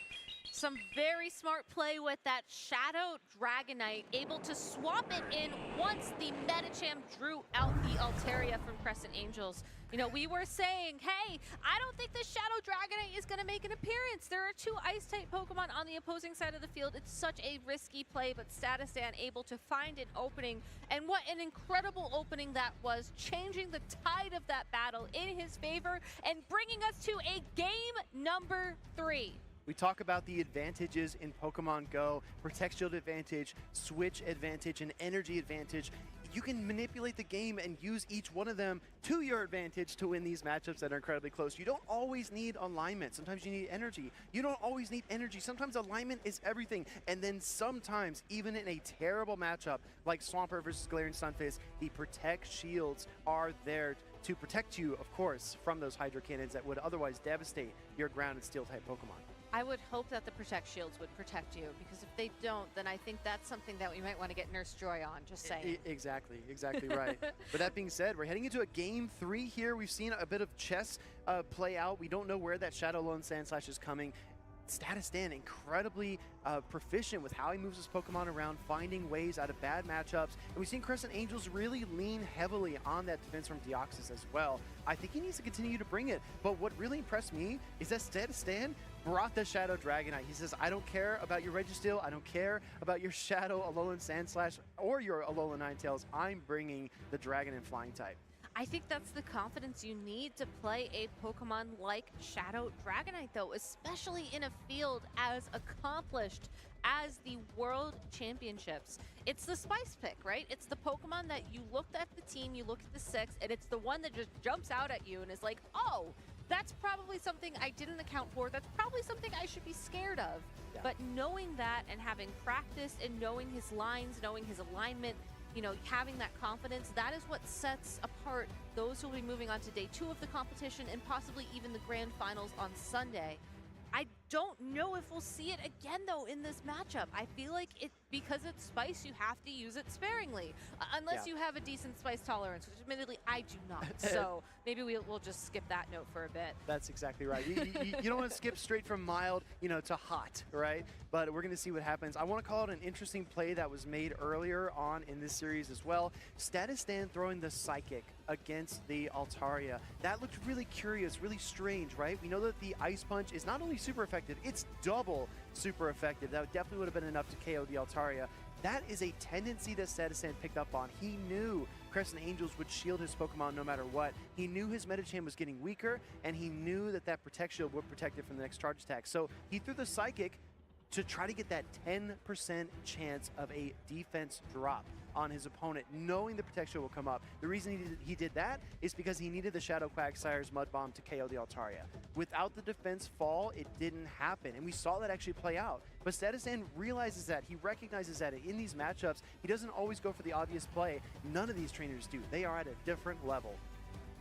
Some very smart play with that Shadow Dragonite, able to swap it in once the Medicham drew out the Altaria from Crescent Angels. You know, we were saying, hey, I don't think the Shadow Dragonite is going to make an appearance. There are two Ice-type Pokemon on the opposing side of the field. It's such a risky play, but Statistan able to find an opening. And what an incredible opening that was, changing the tide of that battle in his favor and bringing us to a game number 3. We talk about the advantages in Pokemon Go, Protect Shield advantage, Switch advantage, and Energy advantage. You can manipulate the game and use each one of them to your advantage to win these matchups that are incredibly close. You don't always need alignment. Sometimes you need energy. You don't always need energy. Sometimes alignment is everything. And then sometimes, even in a terrible matchup like Swampert versus Galarian Sunfist, the Protect Shields are there to protect you, of course, from those Hydro Cannons that would otherwise devastate your ground and Steel-type Pokemon. I would hope that the Protect Shields would protect you, because if they don't, then I think that's something that we might want to get Nurse Joy on, just saying. Exactly right. But that being said, we're heading into a game 3 here. We've seen a bit of chess play out. We don't know where that Shadow Lone Sandslash is coming. Statistan incredibly proficient with how he moves his Pokemon around, finding ways out of bad matchups. And we've seen Crescent Angels really lean heavily on that defense from Deoxys as well. I think he needs to continue to bring it. But what really impressed me is that Statistan brought the Shadow Dragonite. He says, I don't care about your Registeel, I don't care about your Shadow Alolan Sandslash or your Alolan Ninetales. I'm bringing the Dragon and Flying type. I think that's the confidence you need to play a Pokemon like Shadow Dragonite, though, especially in a field as accomplished as the World Championships. It's the spice pick, right? It's the Pokemon that you looked at the team, you look at the 6, and it's the one that just jumps out at you and is like, oh, that's probably something I didn't account for. That's probably something I should be scared of. Yeah. But knowing that and having practice and knowing his lines, knowing his alignment, you know, having that confidence, that is what sets apart those who will be moving on to day 2 of the competition and possibly even the grand finals on Sunday. I don't know if we'll see it again, though, in this matchup. I feel like because it's spice, you have to use it sparingly. Unless you have a decent spice tolerance, which admittedly I do not. So maybe we'll just skip that note for a bit. That's exactly right. You don't want to skip straight from mild, to hot, right? But we're going to see what happens. I want to call it an interesting play that was made earlier on in this series as well. Statistan throwing the Psychic against the Altaria. That looked really curious, really strange, right? We know that the Ice Punch is not only super effective, it's double super effective. That definitely would have been enough to KO the Altaria. That is a tendency that Statistan picked up on. He knew Crescent Angels would shield his Pokemon no matter what. He knew his Medicham was getting weaker, and he knew that Protect Shield would protect it from the next charge attack. So he threw the Psychic to try to get that 10% chance of a defense drop on his opponent, knowing the Protect Shield will come up. The reason he did that is because he needed the Shadow Quagsire's Mud Bomb to KO the Altaria. Without the defense fall, it didn't happen, and we saw that actually play out. But Statistan realizes that. He recognizes that in these matchups, he doesn't always go for the obvious play. None of these trainers do. They are at a different level.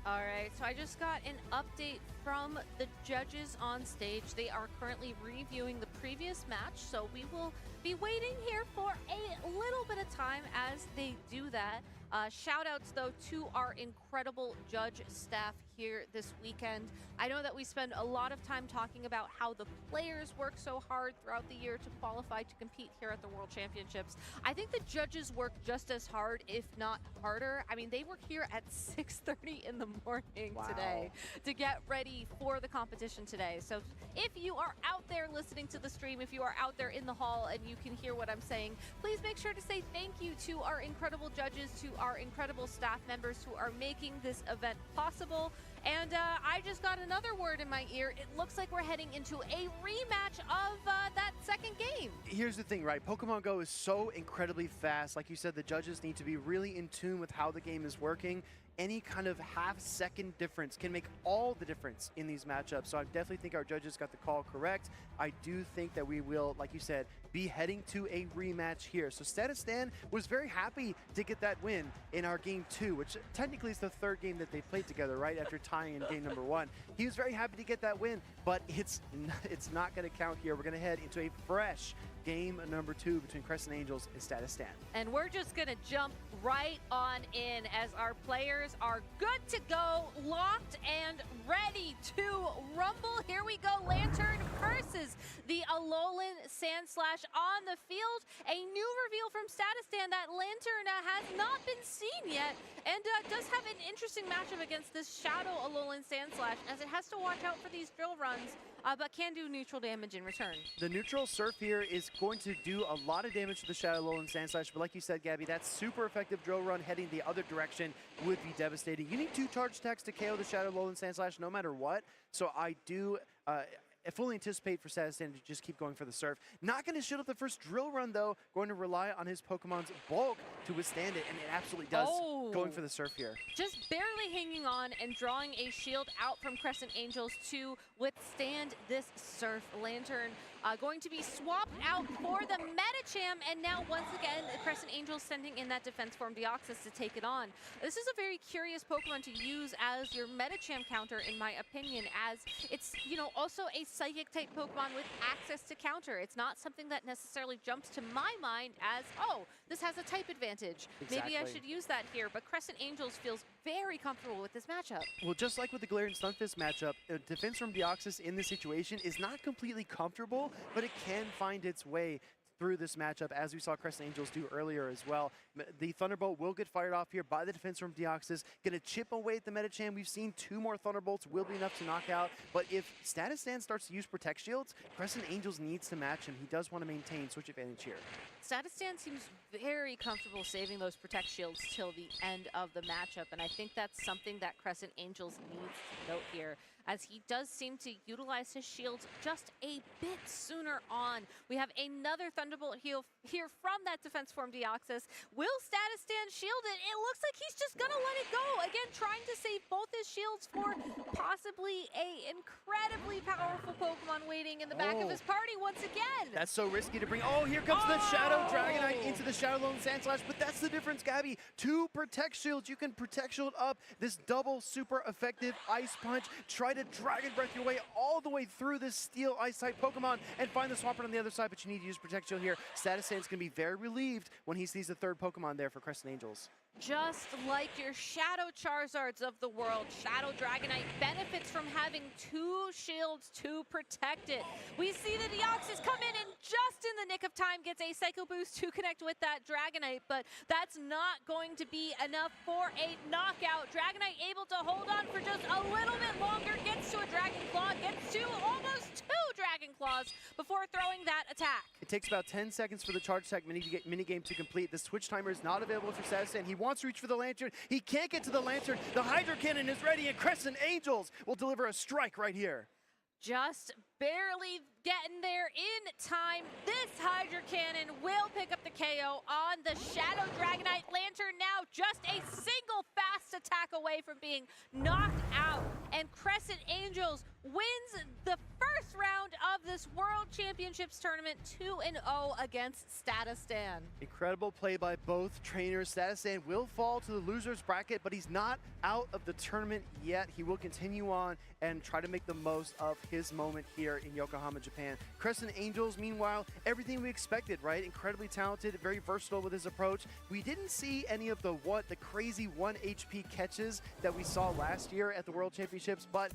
All right, so I just got an update from the judges on stage. They are currently reviewing the previous match, so we will be waiting here for a little bit of time as they do that. Shout outs though to our incredible judge staff here this weekend. I know that we spend a lot of time talking about how the players work so hard throughout the year to qualify to compete here at the World Championships. I think the judges work just as hard, if not harder. I mean, they were here at 6:30 in the morning today to get ready for the competition today. So if you are out there listening to the stream, if you are out there in the hall and you can hear what I'm saying, please make sure to say thank you to our incredible judges, to our incredible staff members who are making this event possible. And I just got another word in my ear. It looks like we're heading into a rematch of that second game. Here's the thing, right? Pokemon Go is so incredibly fast. Like you said, the judges need to be really in tune with how the game is working. Any kind of half-second difference can make all the difference in these matchups. So I definitely think our judges got the call correct. I do think that we will, like you said, be heading to a rematch here. So Statistan was very happy to get that win in our game 2, which technically is the third game that they played together, right? After tying in game number 1. He was very happy to get that win, but it's not going to count here. We're going to head into a fresh game number 2 between Crescent Angels and Statistan. And we're just going to jump right on in as our players are good to go, locked and ready to rumble. Here we go, Lantern versus the Alolan Sandslash on the field. A new reveal from Statistan that Lantern has not been seen yet and does have an interesting matchup against this Shadow Alolan Sandslash as it has to watch out for these drill runs, but can do neutral damage in return. The neutral Surf here is going to do a lot of damage to the Shadow Alolan Sandslash, but like you said, Gabby, that super effective drill run heading the other direction would be devastating. You need 2 charge attacks to KO the Shadow Alolan Sandslash no matter what, so I do I fully anticipate for Statistan to just keep going for the Surf. Not going to shield up the first drill run, though. Going to rely on his Pokemon's bulk to withstand it, and it absolutely does. Going for the Surf here. Just barely hanging on and drawing a shield out from Crescent Angels to withstand this Surf. Lantern going to be swapped out for the Medicham, and now once again, Crescent Angels sending in that defense form Deoxys to take it on. This is a very curious Pokemon to use as your Medicham counter, in my opinion, as it's, also a Psychic-type Pokemon with access to counter. It's not something that necessarily jumps to my mind as, oh, this has a type advantage. Exactly. Maybe I should use that here, but Crescent Angels feels very comfortable with this matchup. Well, just like with the Galarian Stunfisk matchup, defense from Deoxys in this situation is not completely comfortable, but it can find its way through this matchup, as we saw Crescent Angels do earlier as well. The Thunderbolt will get fired off here by the defense from Deoxys. Going to chip away at the Medicham. We've seen 2 more Thunderbolts will be enough to knock out, but if Statistan starts to use Protect Shields, Crescent Angels needs to match him. He does want to maintain switch advantage here. Statistan seems very comfortable saving those Protect Shields till the end of the matchup, and I think that's something that Crescent Angels needs to note here, as he does seem to utilize his shields just a bit sooner on. We have another Thunderbolt heal here from that defense form Deoxys. Will Statistan shield it? It looks like he's just gonna let it go. Again, trying to save both both his shields for possibly a incredibly powerful Pokemon waiting in the back of his party once again. That's so risky to bring. Oh, here comes the Shadow Dragonite into the Shadow Lone Sandslash, but that's the difference, Gabby. 2 Protect Shields. You can Protect Shield up this double super effective Ice Punch. Try to Dragon Breath your way all the way through this Steel Ice type Pokemon and find the Swampert on the other side, but you need to use Protect Shield here. Status Sand's going to be very relieved when he sees the 3rd Pokemon there for Crescent Angels. Just like your Shadow Charizards of the world, Shadow Dragonite benefits from having 2 shields to protect it. We see the Deoxys come in and just in the nick of time gets a Psycho Boost to connect with that Dragonite, but that's not going to be enough for a knockout. Dragonite able to hold on for just a little bit longer, gets to a Dragon Claw, gets to almost 2 Dragon Claws before throwing that attack. It takes about 10 seconds for the Charge Attack minigame to complete. The switch timer is not available for Status Sand. He wants to reach for the Lantern. He can't get to the Lantern. The Hydro Cannon is ready, and Crescent Angels will deliver a strike right here. Just barely getting there in time. This Hydro Cannon will pick up the KO on the Shadow Dragonite. Lantern now just a single fast attack away from being knocked out. And Crescent Angels wins the first round of this World Championships tournament 2-0 against Status Stan. Incredible play by both trainers. Status Sand will fall to the loser's bracket, but he's not out of the tournament yet. He will continue on and try to make the most of his moment here in Yokohama, Japan. Crescent Angels, meanwhile, everything we expected, right? Incredibly talented, very versatile with his approach. We didn't see any of the crazy 1 HP catches that we saw last year at the World Championships, but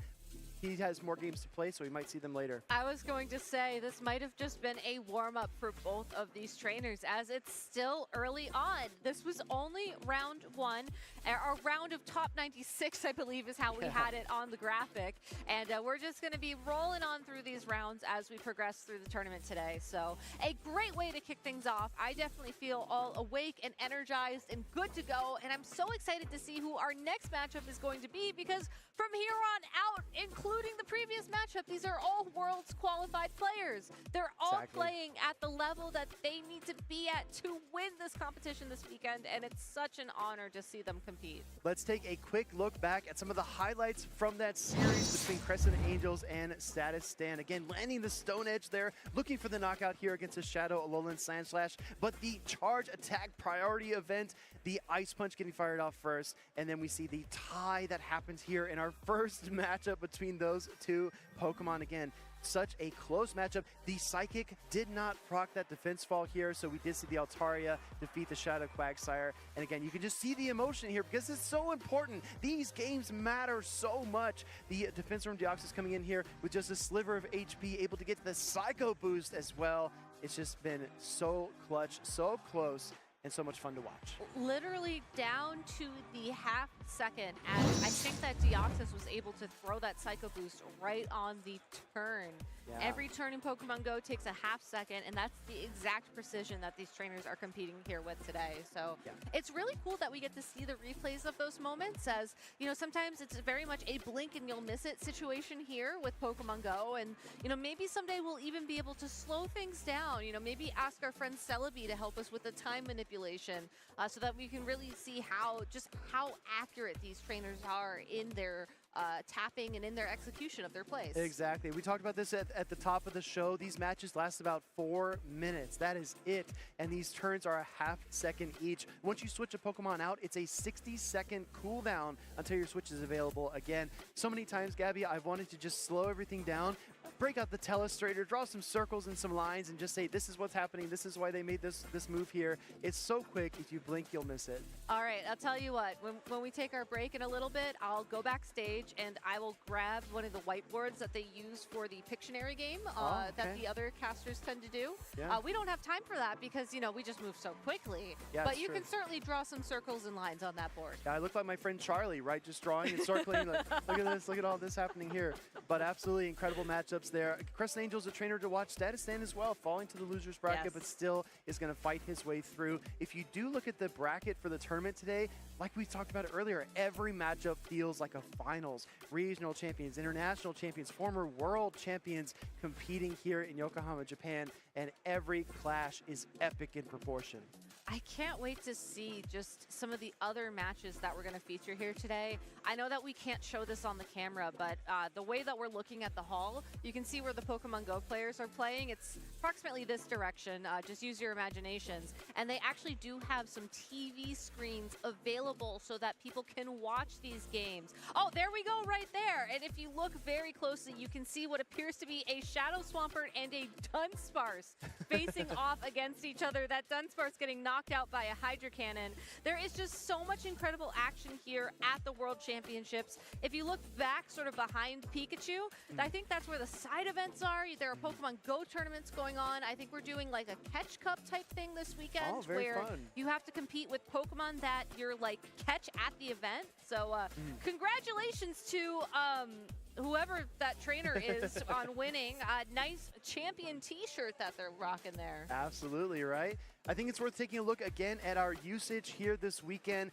he has more games to play, so we might see them later. I was going to say this might have just been a warm-up for both of these trainers, as it's still early on. This was only round 1, or round of top 96, I believe is how we had it on the graphic. And we're just going to be rolling on through these rounds as we progress through the tournament today. So a great way to kick things off. I definitely feel all awake and energized and good to go. And I'm so excited to see who our next matchup is going to be, because from here on out, including the previous matchup, these are all worlds qualified players. They're all playing at the level that they need to be at to win this competition this weekend, and it's such an honor to see them compete. Let's take a quick look back at some of the highlights from that series between Crescent Angels and Status Stan. Again, landing the Stone Edge there, looking for the knockout here against the Shadow Alolan Sandslash, but the Charge Attack priority event, the Ice Punch getting fired off first, and then we see the tie that happens here in our first matchup between those 2 Pokemon. Again, such a close matchup. The Psychic did not proc that defense fall here, so we did see the Altaria defeat the Shadow Quagsire. And again, you can just see the emotion here because it's so important. These games matter so much. The defense from Deoxys coming in here with just a sliver of HP, able to get the Psycho Boost as well. It's just been so clutch, so close, and so much fun to watch. Literally down to the half second, as I think that Deoxys was able to throw that Psycho Boost right on the turn. Yeah. Every turn in Pokemon Go takes a half second, and that's the exact precision that these trainers are competing here with today. So it's really cool that we get to see the replays of those moments, as, you know, sometimes it's very much a blink and you'll miss it situation here with Pokemon Go. And, you know, maybe someday we'll even be able to slow things down. You know, maybe ask our friend Celebi to help us with the time manipulation so that we can really see how accurate these trainers are in their tapping and in their execution of their plays. Exactly. We talked about this at the top of the show. These matches last about 4 minutes. That is it. And these turns are a half second each. Once you switch a Pokemon out, it's a 60-second cooldown until your switch is available again. So many times, Gabby, I've wanted to just slow everything down, break out the telestrator, draw some circles and some lines, and just say, this is what's happening. This is why they made this move here. It's so quick. If you blink, you'll miss it. All right. I'll tell you what. When we take our break in a little bit, I'll go backstage and I will grab one of the whiteboards that they use for the Pictionary game that the other casters tend to do. Yeah. We don't have time for that because, you know, we just move so quickly. Yeah, but you can certainly draw some circles and lines on that board. Yeah, I look like my friend Charlie, right? Just drawing and circling. Like, look at this. Look at all this happening here. But absolutely incredible matchups there. Crescent Angel's a trainer to watch. Status Stan as well, falling to the loser's bracket, but still is going to fight his way through. If you do look at the bracket for the tournament today, like we talked about earlier, every matchup feels like a finals. Regional champions, international champions, former world champions competing here in Yokohama, Japan, and every clash is epic in proportion. I can't wait to see just some of the other matches that we're going to feature here today. I know that we can't show this on the camera, but the way that we're looking at the hall, you can see where the Pokemon Go players are playing. It's approximately this direction. Just use your imaginations. And they actually do have some TV screens available so that people can watch these games. Oh, there we go right there. And if you look very closely, you can see what appears to be a Shadow Swampert and a Dunsparce facing off against each other. That Dunsparce getting knocked out by a Hydra Cannon. There is just so much incredible action here at the World Championships. If you look back sort of behind Pikachu, I think that's where the side events are. There are Pokemon Go tournaments going on. I think we're doing like a catch cup type thing this weekend where you have to compete with Pokemon that you're like catch at the event. So congratulations to whoever that trainer is on winning. A nice champion t-shirt that they're rocking there. Absolutely, right? I think it's worth taking a look again at our usage here this weekend.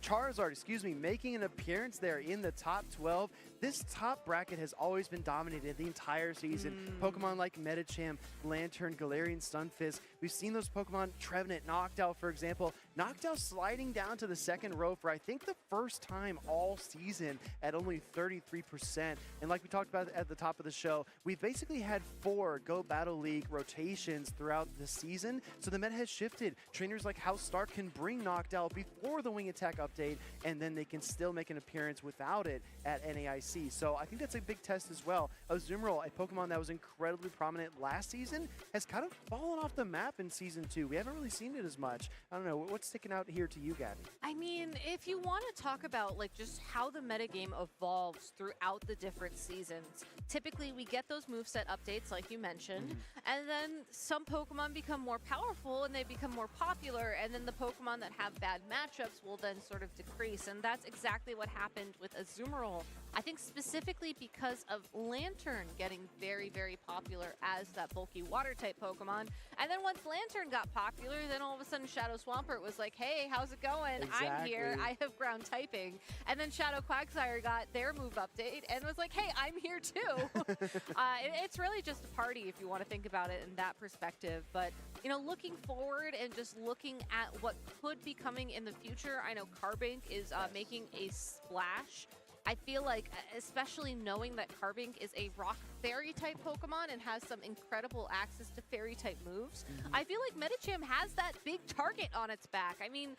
Charizard, making an appearance there in the top 12. This top bracket has always been dominated the entire season. Pokemon like Medicham, Lantern, Galarian, Stunfisk. We've seen those Pokemon, Trevenant, Noctowl, for example. Noctowl sliding down to the second row for, I think, the first time all season at only 33%. And like we talked about at the top of the show, we've basically had 4 Go Battle League rotations throughout the season. So the meta has shifted. Trainers like House Stark can bring Noctowl before the Wing Attack update, and then they can still make an appearance without it at NAIC. So I think that's a big test as well. Azumarill, a Pokemon that was incredibly prominent last season, has kind of fallen off the map in Season 2. We haven't really seen it as much. I don't know. What's sticking out here to you, Gabby? I mean, if you want to talk about like just how the metagame evolves throughout the different seasons, typically we get those moveset updates like you mentioned, and then some Pokemon become more powerful and they become more popular, and then the Pokemon that have bad matchups will then sort of decrease, and that's exactly what happened with Azumarill. I think specifically because of Lantern getting very, very popular as that bulky water-type Pokemon, and then once Lantern got popular, then all of a sudden Shadow Swampert was like, hey, how's it going? I'm here, I have ground typing. And then Shadow Quagsire got their move update and was like, hey, I'm here too. It's really just a party if you want to think about it in that perspective. But, you know, looking forward and just looking at what could be coming in the future, I know Carbink is making a splash. I feel like, especially knowing that Carbink is a rock fairy type Pokemon and has some incredible access to fairy type moves, I feel like Medicham has that big target on its back. I mean,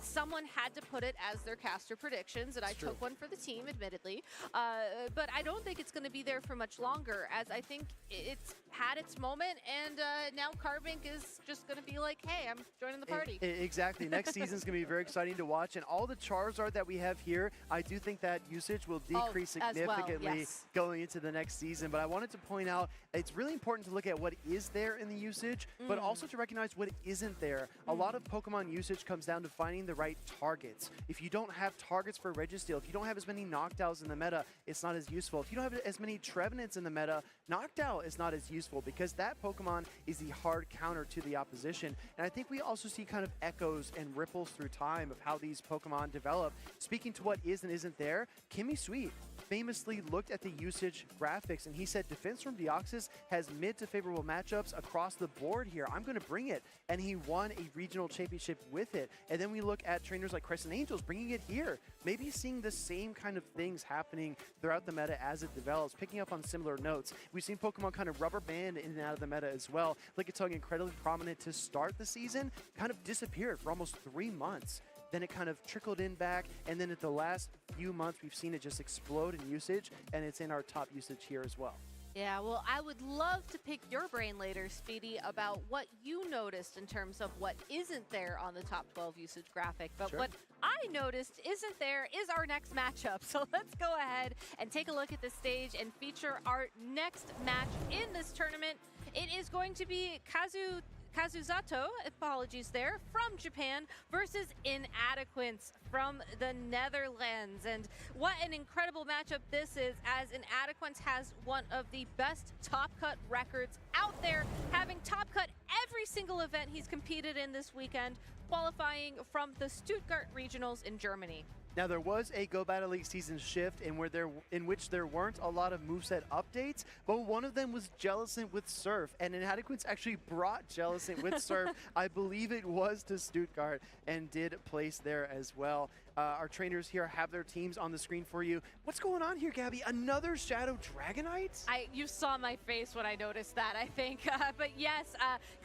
someone had to put it as their caster predictions, and I took one for the team, admittedly. But I don't think it's going to be there for much longer, as I think it's had its moment, and now Carbink is just going to be like, hey, I'm joining the party. Exactly. Next season is going to be very exciting to watch, and all the Charizard that we have here, I do think that usage will decrease significantly going into the next season. But I wanted to point out, it's really important to look at what is there in the usage, but also to recognize what isn't there. A lot of Pokemon usage comes down to finding the right targets. If you don't have targets for Registeel, if you don't have as many Noctowls in the meta, it's not as useful. If you don't have as many Trevenants in the meta, Noctowl is not as useful because that Pokemon is the hard counter to the opposition. And I think we also see kind of echoes and ripples through time of how these Pokemon develop. Speaking to what is and isn't there, Kimmy Sweet famously looked at the usage graphics and he said Defense from Deoxys has mid to favorable matchups across the board here. I'm going to bring it. And he won a regional championship with it. And then we look at trainers like Crescent Angels bringing it here. Maybe seeing the same kind of things happening throughout the meta as it develops, picking up on similar notes. We've seen Pokemon kind of rubber band in and out of the meta as well. Lickitung incredibly prominent to start the season, kind of disappeared for almost 3 months. Then it kind of trickled in back, and then at the last few months, we've seen it just explode in usage, and it's in our top usage here as well. Yeah, well, I would love to pick your brain later, Speedy, about what you noticed in terms of what isn't there on the top 12 usage graphic. But what I noticed isn't there is our next matchup. So let's go ahead and take a look at the stage and feature our next match in this tournament. It is going to be Kazuzato, apologies there, from Japan versus Inadequance from the Netherlands. And what an incredible matchup this is, as Inadequance has one of the best top cut records out there, having top cut every single event he's competed in this weekend, qualifying from the Stuttgart Regionals in Germany. Now, there was a Go Battle League season shift in which there weren't a lot of moveset updates, but one of them was Jellicent with Surf, and Inadequates actually brought Jellicent with Surf, I believe it was to Stuttgart, and did place there as well. Our trainers here have their teams on the screen for you. What's going on here, Gabby? Another Shadow Dragonite? You saw my face when I noticed that, I think. But yes,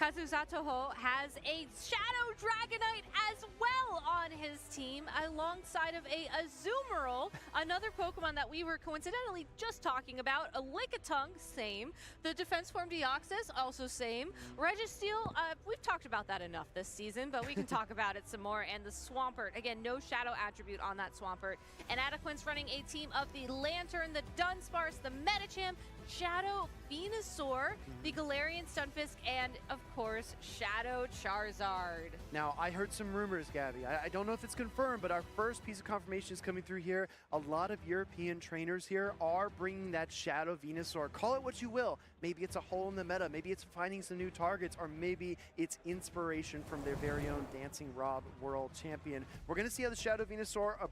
Kazuzatoho has a Shadow Dragonite as well on his team, alongside of a Azumarill, another Pokemon that we were coincidentally just talking about. A Lickitung, same. The Defense Form Deoxys, also same. Registeel, we've talked about that enough this season, but we can talk about it some more. And the Swampert, again, no Shadow attribute on that Swampert. And Adequin's running a team of the Lantern, the Dunsparce, the Medicham, Shadow Venusaur, the Galarian Stunfisk, and of course, Shadow Charizard. Now, I heard some rumors, Gabby. I don't know if it's confirmed, but our first piece of confirmation is coming through here. A lot of European trainers here are bringing that Shadow Venusaur. Call it what you will. Maybe it's a hole in the meta. Maybe it's finding some new targets, or maybe it's inspiration from their very own Dancing Rob World Champion. We're going to see how the Shadow Venusaur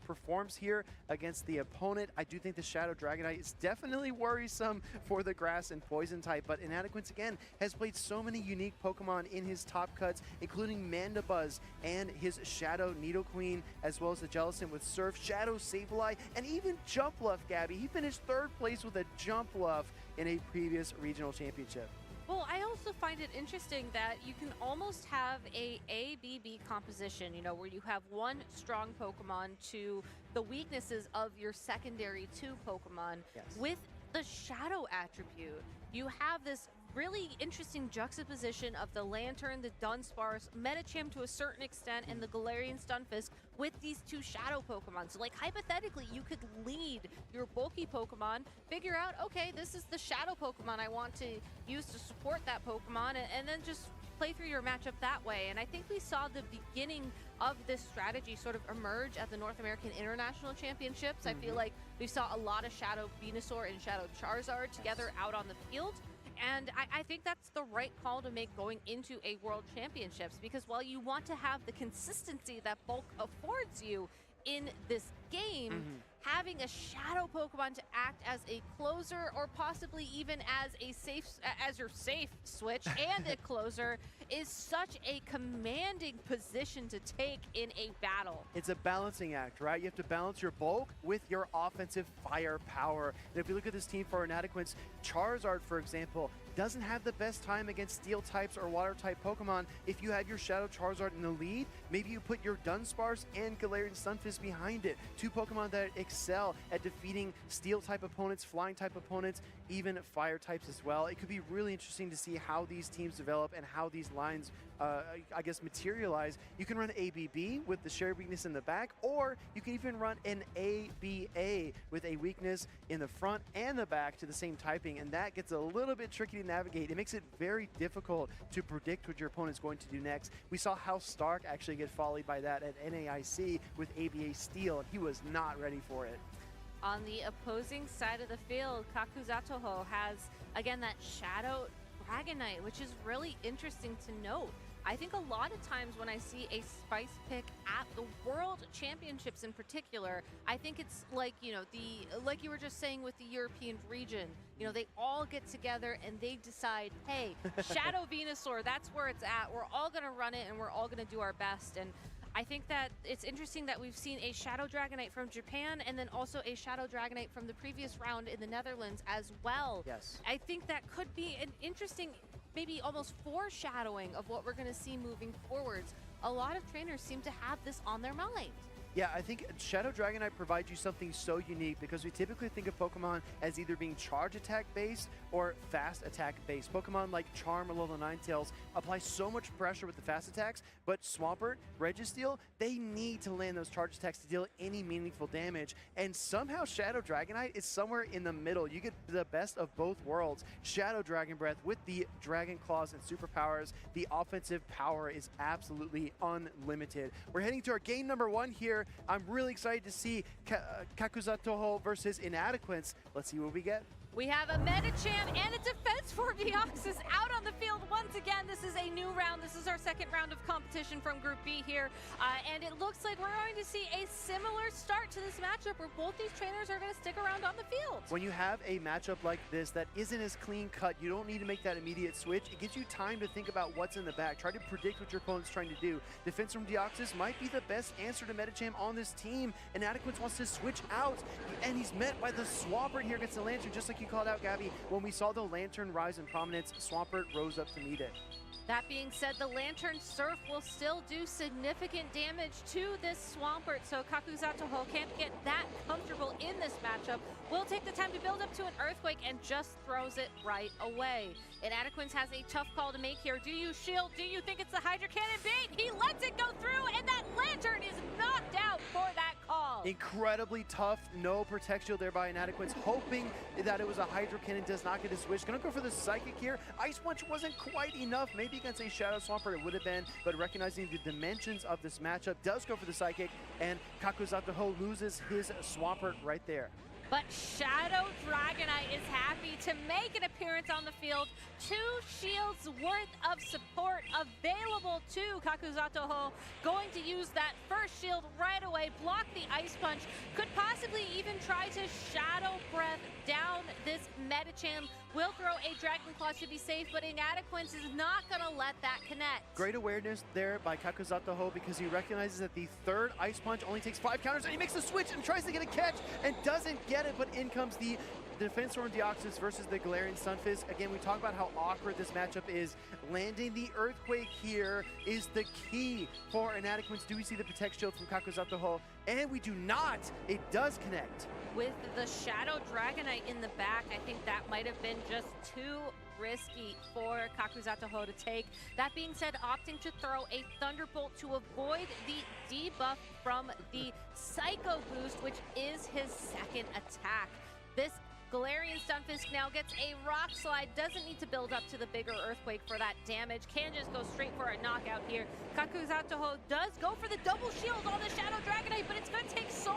performs here against the opponent. I do think the Shadow Dragonite is definitely worrisome for the grass and poison type, but Inadequates again has played so many unique Pokemon in his top cuts, including Mandibuzz and his Shadow Nidoqueen, as well as the Jellicent with Surf, Shadow Sableye, and even Jumpluff, Gabby. He finished 3rd place with a Jumpluff in a previous regional championship. Well, I also find it interesting that you can almost have a ABB composition, you know, where you have one strong Pokemon to the weaknesses of your secondary 2 Pokemon. Yes. With the Shadow attribute. You have this really interesting juxtaposition of the Lantern, the Dunsparce, Medicham to a certain extent, and the Galarian Stunfisk with these 2 Shadow Pokemon. So, like, hypothetically, you could lead your bulky Pokemon, figure out, okay, this is the Shadow Pokemon I want to use to support that Pokemon, and then just play through your matchup that way. And I think we saw the beginning of this strategy sort of emerge at the North American International Championships. I feel like we saw a lot of Shadow Venusaur and Shadow Charizard together out on the field. And I think that's the right call to make going into a World Championships, because while you want to have the consistency that bulk affords you in this game, having a Shadow Pokemon to act as a closer, or possibly even as your safe switch and a closer, is such a commanding position to take in a battle. It's a balancing act, right? You have to balance your bulk with your offensive firepower. And if you look at this team for Inadequates, Charizard, for example, doesn't have the best time against steel types or water type Pokemon. If you have your Shadow Charizard in the lead, maybe you put your Dunsparce and Galarian Stunfisk behind it. 2 Pokemon that excel at defeating steel type opponents, flying type opponents, even fire types as well. It could be really interesting to see how these teams develop and how these lines I guess materialize. You can run ABB with the shared weakness in the back, or you can even run an ABA with a weakness in the front and the back to the same typing, and that gets a little bit tricky to navigate. It makes it very difficult to predict what your opponent's going to do next. We saw House Stark actually get volleyed by that at NAIC with ABA Steel, and he was not ready for it. On the opposing side of the field, Kakuzatoho has, again, that Shadow Dragonite, which is really interesting to note. I think a lot of times when I see a spice pick at the World Championships in particular, I think it's like, you know, like you were just saying with the European region, you know, they all get together and they decide, hey, Shadow Venusaur, that's where it's at. We're all going to run it and we're all going to do our best. And I think that it's interesting that we've seen a Shadow Dragonite from Japan and then also a Shadow Dragonite from the previous round in the Netherlands as well. Yes. I think that could be an interesting, maybe almost foreshadowing of what we're going to see moving forwards. A lot of trainers seem to have this on their mind. Yeah, I think Shadow Dragonite provides you something so unique, because we typically think of Pokemon as either being charge attack based or fast attack based. Pokemon like Charm or Level 9tails apply so much pressure with the fast attacks, but Swampert, Registeel, they need to land those charge attacks to deal any meaningful damage. And somehow Shadow Dragonite is somewhere in the middle. You get the best of both worlds. Shadow Dragon Breath with the Dragon Claws and superpowers. The offensive power is absolutely unlimited. We're heading to our game number 1 here. I'm really excited to see Kakuzatoho versus Inadequates. Let's see what we get. We have a Medicham and a defense for Deoxys out on the field once again. This is a new round. This is our second round of competition from Group B here. And it looks like we're going to see a similar start to this matchup where both these trainers are going to stick around on the field. When you have a matchup like this that isn't as clean cut, you don't need to make that immediate switch. It gives you time to think about what's in the back. Try to predict what your opponent's trying to do. Defense from Deoxys might be the best answer to Medicham on this team. And Adequance wants to switch out. And he's met by the Swampert here against the Lantern, just like you called out, Gabby. When we saw the Lantern rise in prominence, Swampert rose up to meet it. That being said, the Lantern Surf will still do significant damage to this Swampert, so Kakuzatoho can't get that comfortable in this matchup. Will take the time to build up to an Earthquake and just throws it right away. Inadequance has a tough call to make here. Do you shield? Do you think it's the Hydra Cannon bait? He lets it go through, and that Lantern is knocked out for that call. Incredibly tough, no protect shield there by Inadequance, hoping that it was a Hydro Cannon, does not get a switch. Gonna go for the Psychic here. Ice Punch wasn't quite enough. Maybe against a Shadow Swampert it would have been, but recognizing the dimensions of this matchup, does go for the Psychic, and Kakuzatoho loses his Swampert right there. But Shadow Dragonite is happy to make an appearance on the field. 2 shields worth of support available to Kakuzatoho. Going to use that first shield right away, block the Ice Punch, could possibly even try to Shadow Breath down this Medicham. Will throw a Dragon Claw to be safe, but Inadequance is not going to let that connect. Great awareness there by Kakuzatoho because he recognizes that the third Ice Punch only takes 5 counters, and he makes a switch and tries to get a catch and doesn't get it, but in comes the Defense from Deoxys versus the Galarian Stunfisk. Again, we talk about how awkward this matchup is. Landing the Earthquake here is the key for Inadequance. Do we see the Protect Shield from Kakuzatoho? And we do not. It does connect. With the Shadow Dragonite in the back, I think that might have been just too risky for Kakuzatoho to take. That being said, opting to throw a Thunderbolt to avoid the debuff from the Psycho Boost, which is his second attack. This Galarian Stunfisk now gets a Rock Slide, doesn't need to build up to the bigger Earthquake for that damage, can just go straight for a knockout here. Kakuzatoho does go for the double shield on the Shadow Dragonite, but it's going to take so